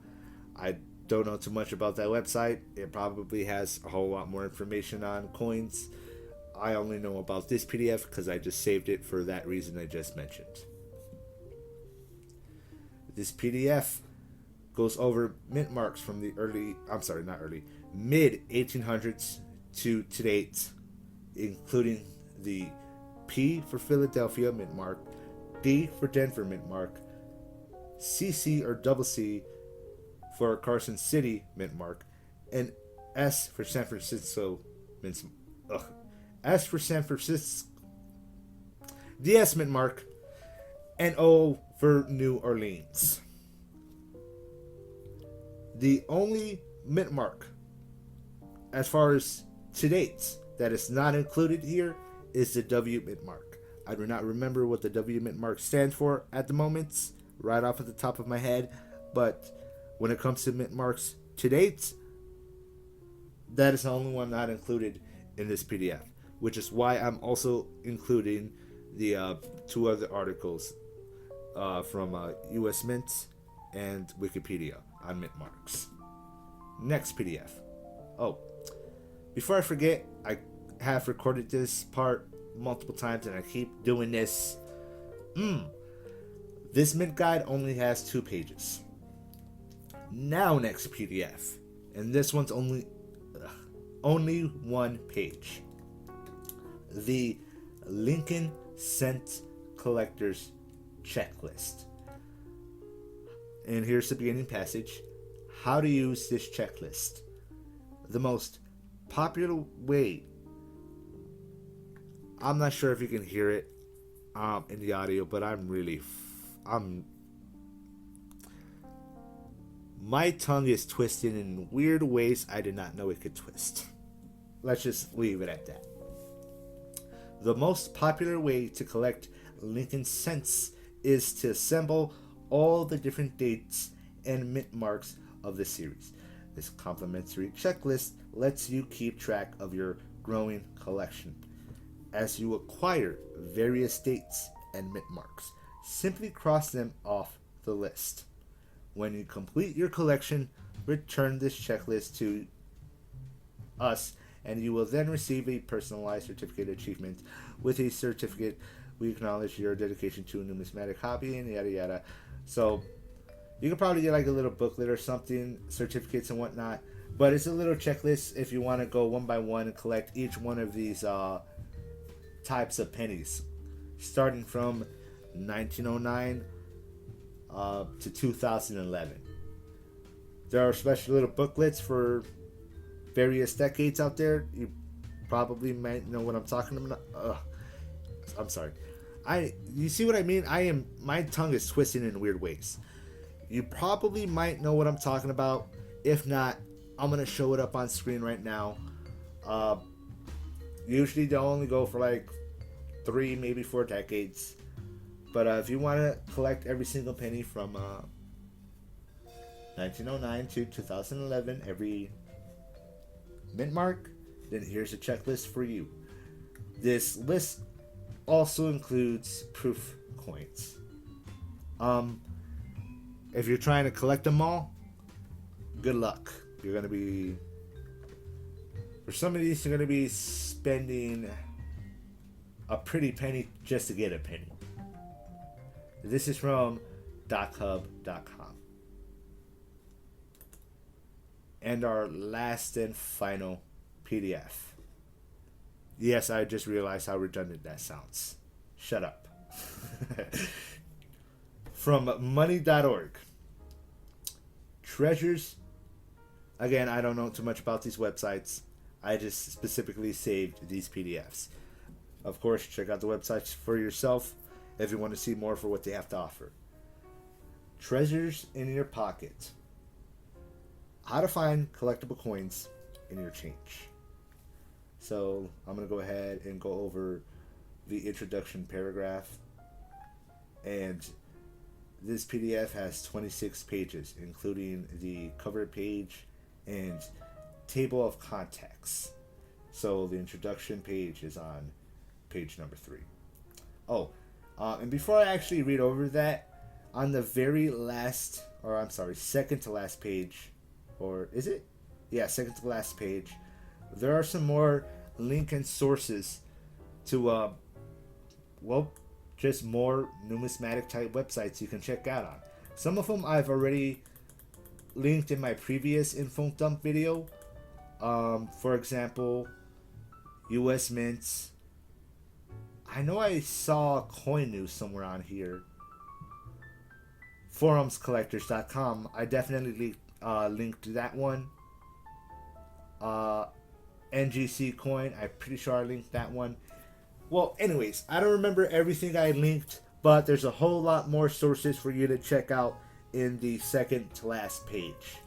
I don't know too much about that website. It probably has a whole lot more information on coins. I only know about this PDF because I just saved it for that reason I just mentioned. This PDF goes over mint marks from the mid 1800s to date, including the P for Philadelphia mint mark, D for Denver mint mark, CC or double C for Carson City mint mark, and S for San Francisco mint S for San Francisco, DS mint mark, and O for New Orleans. The only mint mark, as far as to date, that is not included here is the W mint mark. I do not remember what the W mint mark stands for at the moment, right off at the top of my head, but when it comes to mint marks to date, that is the only one not included in this PDF, which is why I'm also including the two other articles from USMINT and Wikipedia on mint marks. Next PDF. Oh, before I forget, I have recorded this part multiple times and I keep doing this. This mint guide only has 2 pages. Now next PDF, and this one's only 1 page. The Lincoln Cent Collector's Checklist. And here's the beginning passage. How to use this checklist. The most popular way. I'm not sure if you can hear it in the audio, but my tongue is twisted in weird ways I did not know it could twist. Let's just leave it at that. The most popular way to collect Lincoln cents is to assemble all the different dates and mint marks of the series. This complimentary checklist lets you keep track of your growing collection. As you acquire various dates and mint marks, simply cross them off the list. When you complete your collection, return this checklist to us, and you will then receive a personalized certificate achievement. With a certificate, we acknowledge your dedication to a numismatic hobby and yada yada. So you can probably get like a little booklet or something, certificates and whatnot, but it's a little checklist if you want to go one by one and collect each one of these types of pennies, starting from 1909 to 2011. There are special little booklets for various decades out there. You probably might know what I'm talking about. I'm sorry. You see what I mean? My tongue is twisting in weird ways. You probably might know what I'm talking about. If not, I'm gonna show it up on screen right now. Usually they only go for like 3, maybe 4 decades. But if you want to collect every single penny from 1909 to 2011, every mint mark, then here's a checklist for you. This list also includes proof coins. If you're trying to collect them all, good luck. You're going to be, for some of these, you're going to be spending a pretty penny just to get a penny. This is from .hub.com. and our last and final PDF. Yes, I just realized how redundant that sounds. Shut up. From money.org. Treasures. Again, I don't know too much about these websites. I just specifically saved these PDFs. Of course, check out the websites for yourself if you want to see more for what they have to offer. Treasures in your pocket. How to find collectible coins in your change. So I'm going to go ahead and go over the introduction paragraph. And this PDF has 26 pages, including the cover page and table of contents. So the introduction page is on page number 3. Oh, and before I actually read over that, on the very last, or I'm sorry, second to last page, or is it? Yeah, second to last page, there are some more link and sources to, well, just more numismatic type websites you can check out on. Some of them I've already linked in my previous info dump video. For example, USMINT. I know I saw coin news somewhere on here. Forumscollectors.com. I definitely linked to that one. NGC Coin. I'm pretty sure I linked that one. Well, anyways, I don't remember everything I linked, but there's a whole lot more sources for you to check out in the second to last page.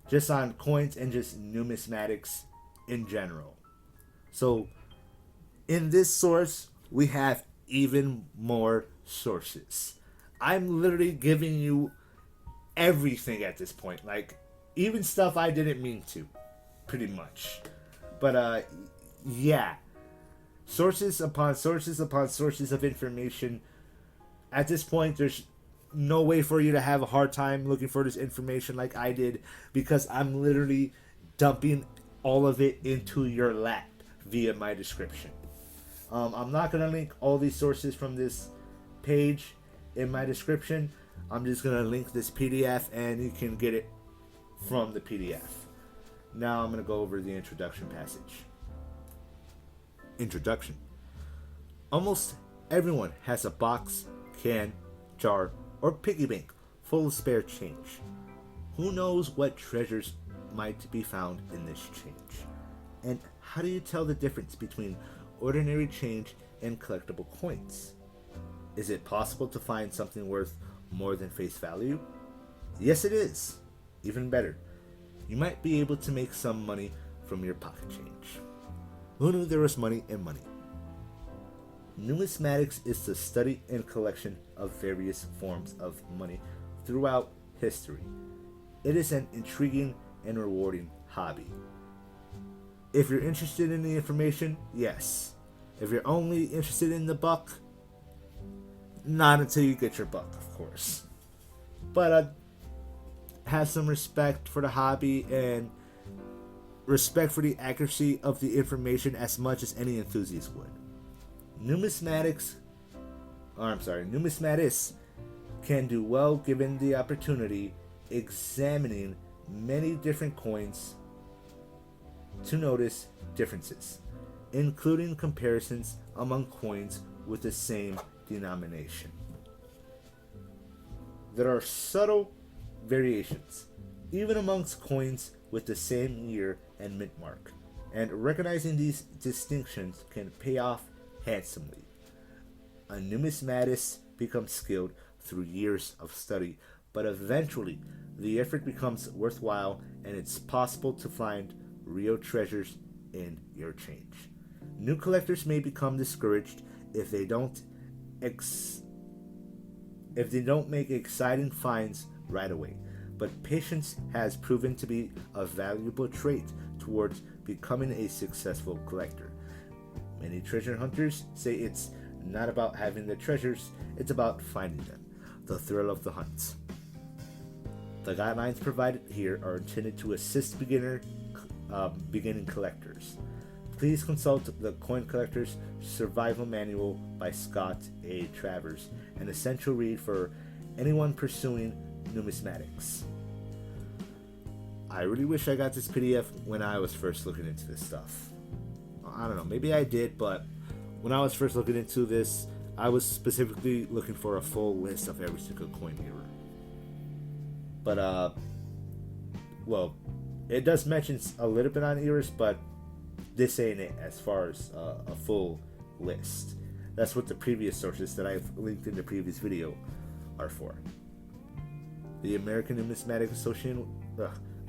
Just on coins and just numismatics in general. So, in this source, we have even more sources. I'm literally giving you everything at this point. Like, even stuff I didn't mean to. Pretty much. But, yeah. Sources upon sources upon sources of information. At this point, there's no way for you to have a hard time looking for this information like I did, because I'm literally dumping all of it into your lap via my description. I'm not going to link all these sources from this page in my description. I'm just going to link this PDF and you can get it from the PDF. Now I'm going to go over the introduction passage. Introduction. Almost everyone has a box, can, jar, or piggy bank full of spare change. Who knows what treasures might be found in this change? And how do you tell the difference between ordinary change and collectible coins? Is it possible to find something worth more than face value? Yes, it is. Even better, you might be able to make some money from your pocket change. Who knew there was money in money? Numismatics is the study and collection of various forms of money throughout history. It is an intriguing and rewarding hobby. If you're interested in the information, yes. If you're only interested in the buck, not until you get your buck, of course. But have some respect for the hobby and respect for the accuracy of the information as much as any enthusiast would. Numismatics can do well given the opportunity examining many different coins to notice differences, including comparisons among coins with the same denomination. There are subtle variations, even amongst coins with the same year and mint mark, and recognizing these distinctions can pay off handsomely. A numismatist becomes skilled through years of study, but eventually the effort becomes worthwhile and it's possible to find real treasures in your change. New collectors may become discouraged if they don't make exciting finds right away, but patience has proven to be a valuable trait towards becoming a successful collector. Many treasure hunters say it's not about having the treasures, it's about finding them, the thrill of the hunt. The guidelines provided here are intended to assist beginning collectors. Please consult the Coin Collector's Survival Manual by Scott A. Travers, an essential read for anyone pursuing numismatics. I really wish I got this PDF when I was first looking into this stuff. I don't know, maybe I did, but when I was first looking into this, I was specifically looking for a full list of every single coin era. But, well, it does mention a little bit on eras, but this ain't it as far as a full list. That's what the previous sources that I've linked in the previous video are for. The American Numismatics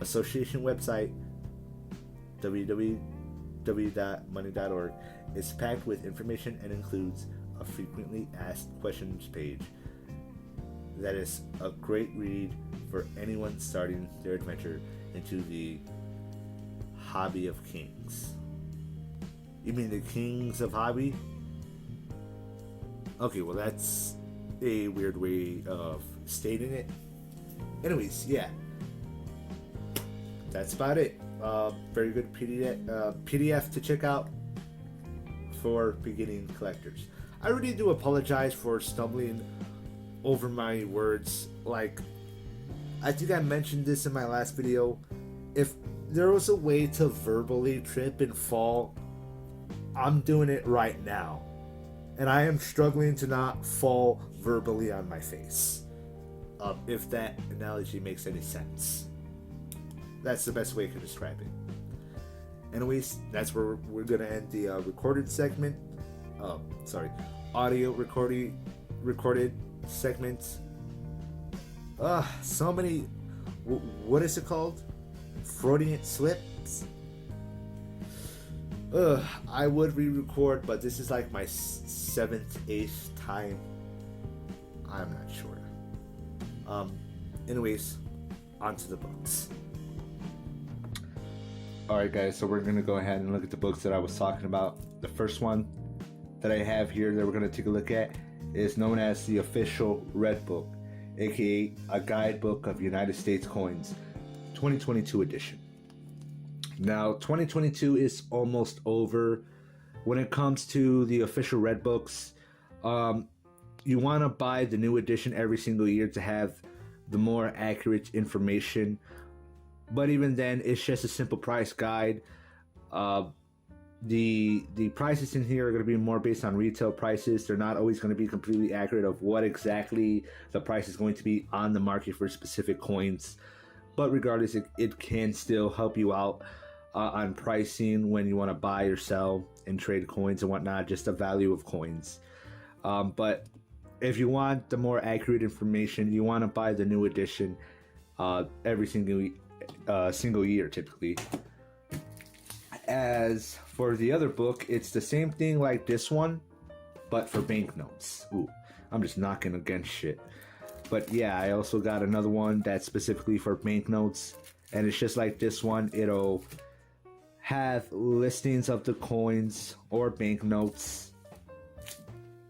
Association website, www.money.org, is packed with information and includes a frequently asked questions page that is a great read for anyone starting their adventure into the hobby of kings. You mean the kings of hobby? Okay, well that's a weird way of stating it. Anyways, yeah, that's about it. Very good PDF to check out for beginning collectors. I really do apologize for stumbling over my words. Like, I think I mentioned this in my last video. If there was a way to verbally trip and fall, I'm doing it right now. And I am struggling to not fall verbally on my face. If that analogy makes any sense. That's the best way to describe it. Anyways, that's where we're going to end the recorded segment. Audio recorded segments. So many, what is it called? Freudian slips? I would re-record, but this is like my 7th, 8th time. I'm not sure. Anyways, on to the books. Alright guys, so we're going to go ahead and look at the books that I was talking about. The first one that I have here that we're going to take a look at is known as the Official Red Book, aka a Guidebook of United States Coins, 2022 edition. Now, 2022 is almost over. When it comes to the Official Red Books, you want to buy the new edition every single year to have the more accurate information. But even then, it's just a simple price guide. The prices in here are going to be more based on retail prices. They're not always going to be completely accurate of what exactly the price is going to be on the market for specific coins. But regardless, it can still help you out on pricing when you want to buy or sell and trade coins and whatnot, just the value of coins. But if you want the more accurate information, you want to buy the new edition every single year typically. As for the other book, it's the same thing like this one, but for banknotes. Ooh, I'm just knocking against shit. But yeah, I also got another one that's specifically for banknotes, and it's just like this one. It'll have listings of the coins or banknotes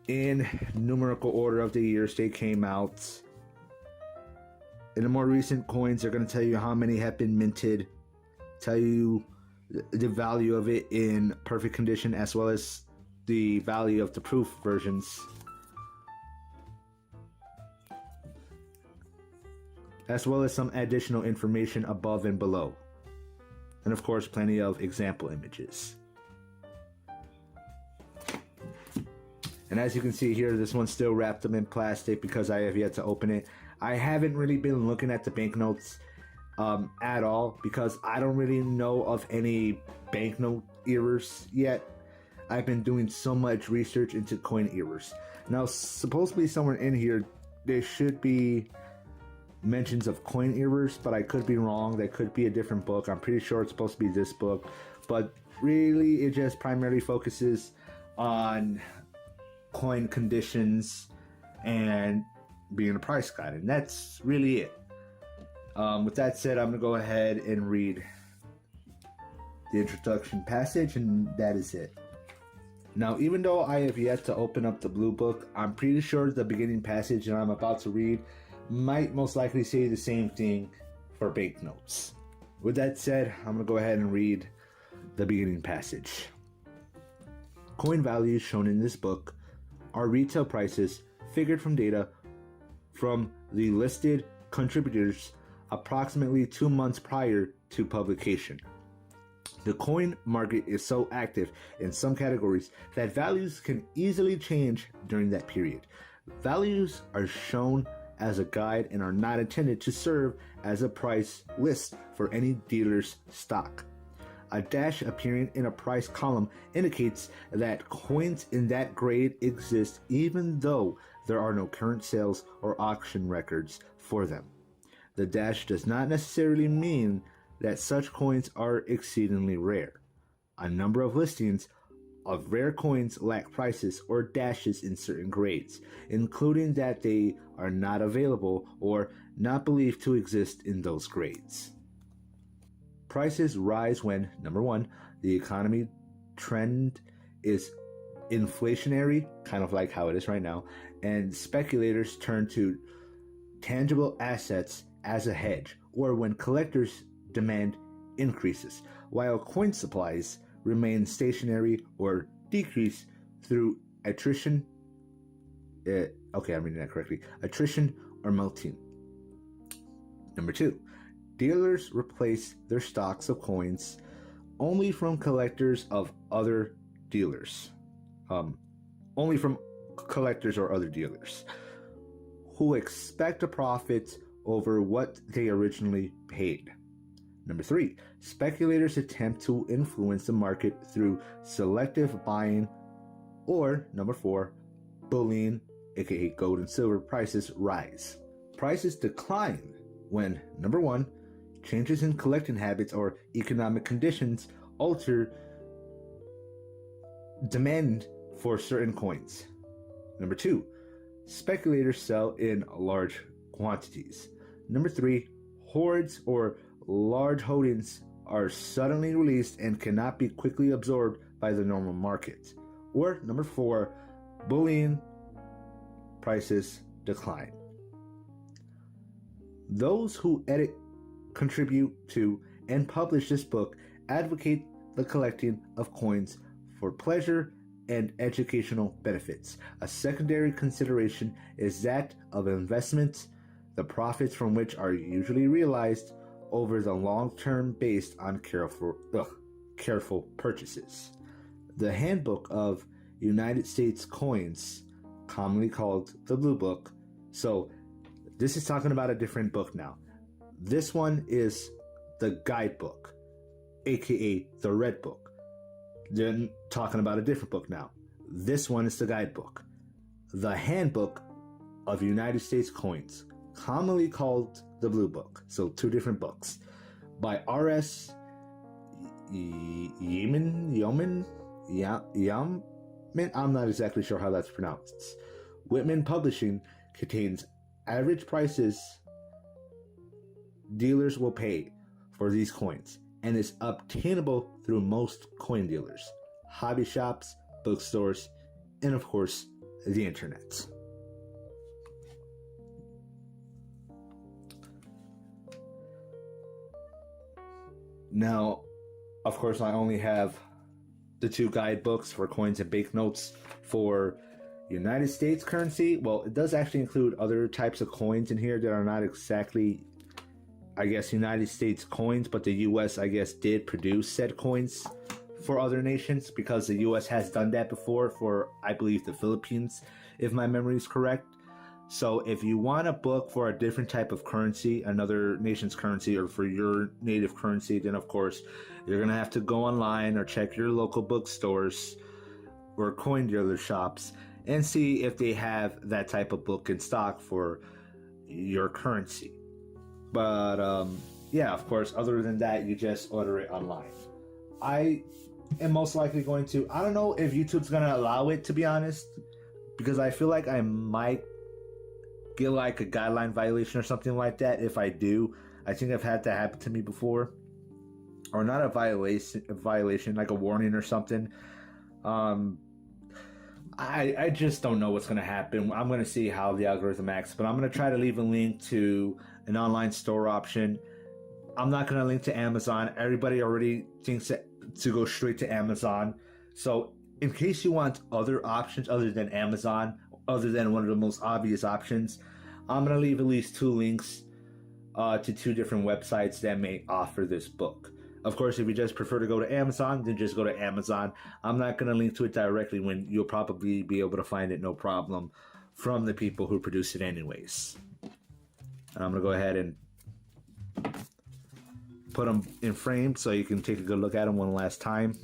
in numerical order of the years they came out. In the more recent coins, they're going to tell you how many have been minted, tell you the value of it in perfect condition, as well as the value of the proof versions, as well as some additional information above and below, and of course plenty of example images. And as you can see here, this one's still wrapped up in plastic because I have yet to open it. I haven't really been looking at the banknotes at all because I don't really know of any banknote eras yet. I've been doing so much research into coin eras. Now, supposedly somewhere in here, there should be mentions of coin eras, but I could be wrong. That could be a different book. I'm pretty sure it's supposed to be this book, but really it just primarily focuses on coin conditions and being a price guide, and that's really it. With that said, I'm gonna go ahead and read the introduction passage, and that is it. Now, even though I have yet to open up the blue book, I'm pretty sure the beginning passage that I'm about to read might most likely say the same thing for banknotes. With that said, I'm gonna go ahead and read the beginning passage. Coin values shown in this book are retail prices figured from data from the listed contributors approximately 2 months prior to publication. The coin market is so active in some categories that values can easily change during that period. Values are shown as a guide and are not intended to serve as a price list for any dealer's stock. A dash appearing in a price column indicates that coins in that grade exist even though there are no current sales or auction records for them. The dash does not necessarily mean that such coins are exceedingly rare. A number of listings of rare coins lack prices or dashes in certain grades, including that they are not available or not believed to exist in those grades. Prices rise when, number one, the economy trend is inflationary, kind of like how it is right now, and speculators turn to tangible assets as a hedge, or when collectors' demand increases, while coin supplies remain stationary or decrease through attrition. I'm reading that correctly. Attrition or melting. Number two, dealers replace their stocks of coins only from collectors of other dealers. Only from collectors or other dealers who expect a profit over what they originally paid. Number three, speculators attempt to influence the market through selective buying. Or number four, bullion, aka gold and silver prices rise. Prices decline when, number one, changes in collecting habits or economic conditions alter demand for certain coins. Number two, speculators sell in large quantities. Number three, hoards or large holdings are suddenly released and cannot be quickly absorbed by the normal market. Or number four, bullion prices decline. Those who edit, contribute to, and publish this book advocate the collecting of coins for pleasure and educational benefits. A secondary consideration is that of investments, the profits from which are usually realized over the long term based on careful purchases. The Handbook of United States Coins, commonly called the Blue Book. So this is talking about a different book now. This one is the Guidebook, aka the Red Book. They're talking about a different book now. This one is the Guidebook. The Handbook of United States Coins, commonly called the Blue Book. So two different books by R.S. Yeoman. I'm not exactly sure how that's pronounced. Whitman Publishing contains average prices dealers will pay for these coins and is obtainable through most coin dealers, hobby shops, bookstores, and of course, the internet. Now, of course, I only have the two guidebooks for coins and banknotes for United States currency. Well, it does actually include other types of coins in here that are not exactly, I guess, United States coins, but the U.S., I guess, did produce said coins for other nations because the U.S. has done that before for, I believe, the Philippines, if my memory is correct. So if you want a book for a different type of currency, another nation's currency, or for your native currency, then of course you're going to have to go online or check your local bookstores or coin dealer shops and see if they have that type of book in stock for your currency. But yeah, of course, other than that, you just order it online. I am most likely going to, I don't know if YouTube's going to allow it, to be honest, because I feel like I might get like a guideline violation or something like that if I do. I think I've had that happen to me before. Or not a violation, like a warning or something. I just don't know what's going to happen. I'm going to see how the algorithm acts, but I'm going to try to leave a link to an online store option. I'm not going to link to Amazon. Everybody already thinks to go straight to Amazon. So in case you want other options other than Amazon, other than one of the most obvious options, I'm going to leave at least two links to 2 different websites that may offer this book. Of course, if you just prefer to go to Amazon, then just go to Amazon. I'm not going to link to it directly when you'll probably be able to find it no problem from the people who produce it anyways. And I'm going to go ahead and put them in frame so you can take a good look at them one last time.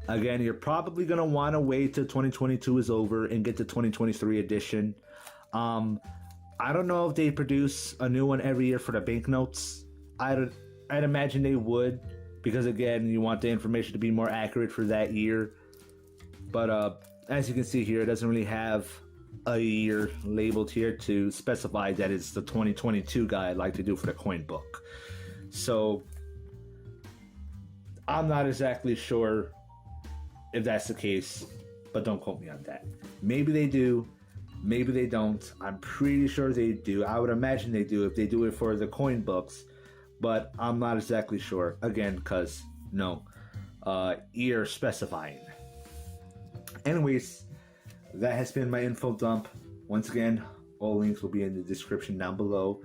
Again, you're probably going to want to wait till 2022 is over and get the 2023 edition. I don't know if they produce a new one every year for the banknotes. I'd imagine they would, because again, you want the information to be more accurate for that year. But as you can see here, it doesn't really have a year labeled here to specify that it's the 2022 guide like they do for the coin book. So I'm not exactly sure if that's the case, but don't quote me on that. Maybe they do, maybe they don't. I'm pretty sure they do. I would imagine they do if they do it for the coin books, but I'm not exactly sure. Again, because no year specifying. Anyways, that has been my info dump. Once again, all links will be in the description down below.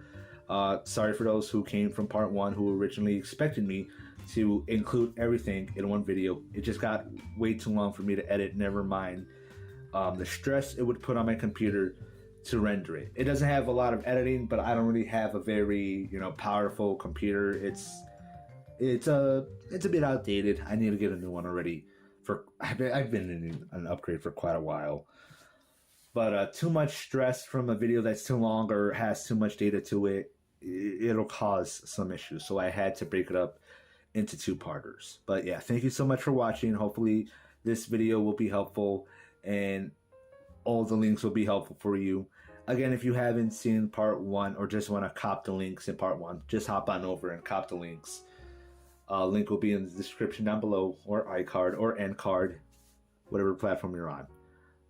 Sorry for those who came from part 1 who originally expected me to include everything in one video. It just got way too long for me to edit, never mind the stress it would put on my computer to render it. It doesn't have a lot of editing, but I don't really have a very, powerful computer. It's a bit outdated. I need to get a new one already. I've been in an upgrade for quite a while. But too much stress from a video that's too long or has too much data to it, it'll cause some issues. So I had to break it up into 2-parters. But yeah, thank you so much for watching. Hopefully this video will be helpful and all the links will be helpful for you. Again, if you haven't seen part 1 or just want to cop the links in part 1, just hop on over and cop the links. Link will be in the description down below, or iCard or end card, whatever platform you're on.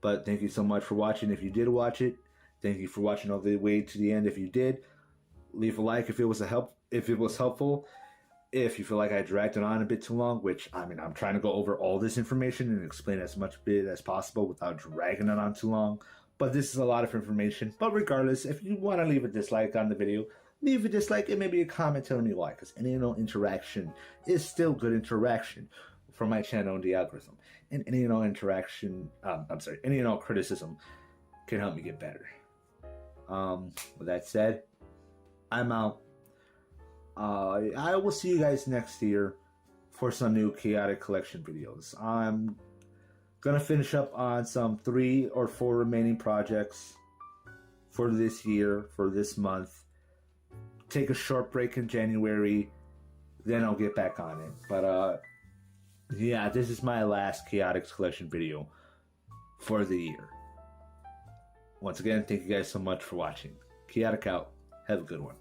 But thank you so much for watching. If you did watch it, thank you for watching all the way to the end. If you did, leave a like if it was helpful. If you feel like I dragged it on a bit too long, which I'm trying to go over all this information and explain as much bit as possible without dragging it on too long. But this is a lot of information. But regardless, if you want to leave a dislike on the video, leave a dislike and maybe a comment telling me why. Because any interaction is still good interaction for my channel and the algorithm. And any interaction, any criticism can help me get better. With that said, I'm out. I will see you guys next year for some new Khaotic collection videos. I'm gonna finish up on some 3 or 4 remaining projects for this year, for this month. Take a short break in January, then I'll get back on it. But yeah, this is my last Khaotic collection video for the year. Once again, thank you guys so much for watching. Khaotic out. Have a good one.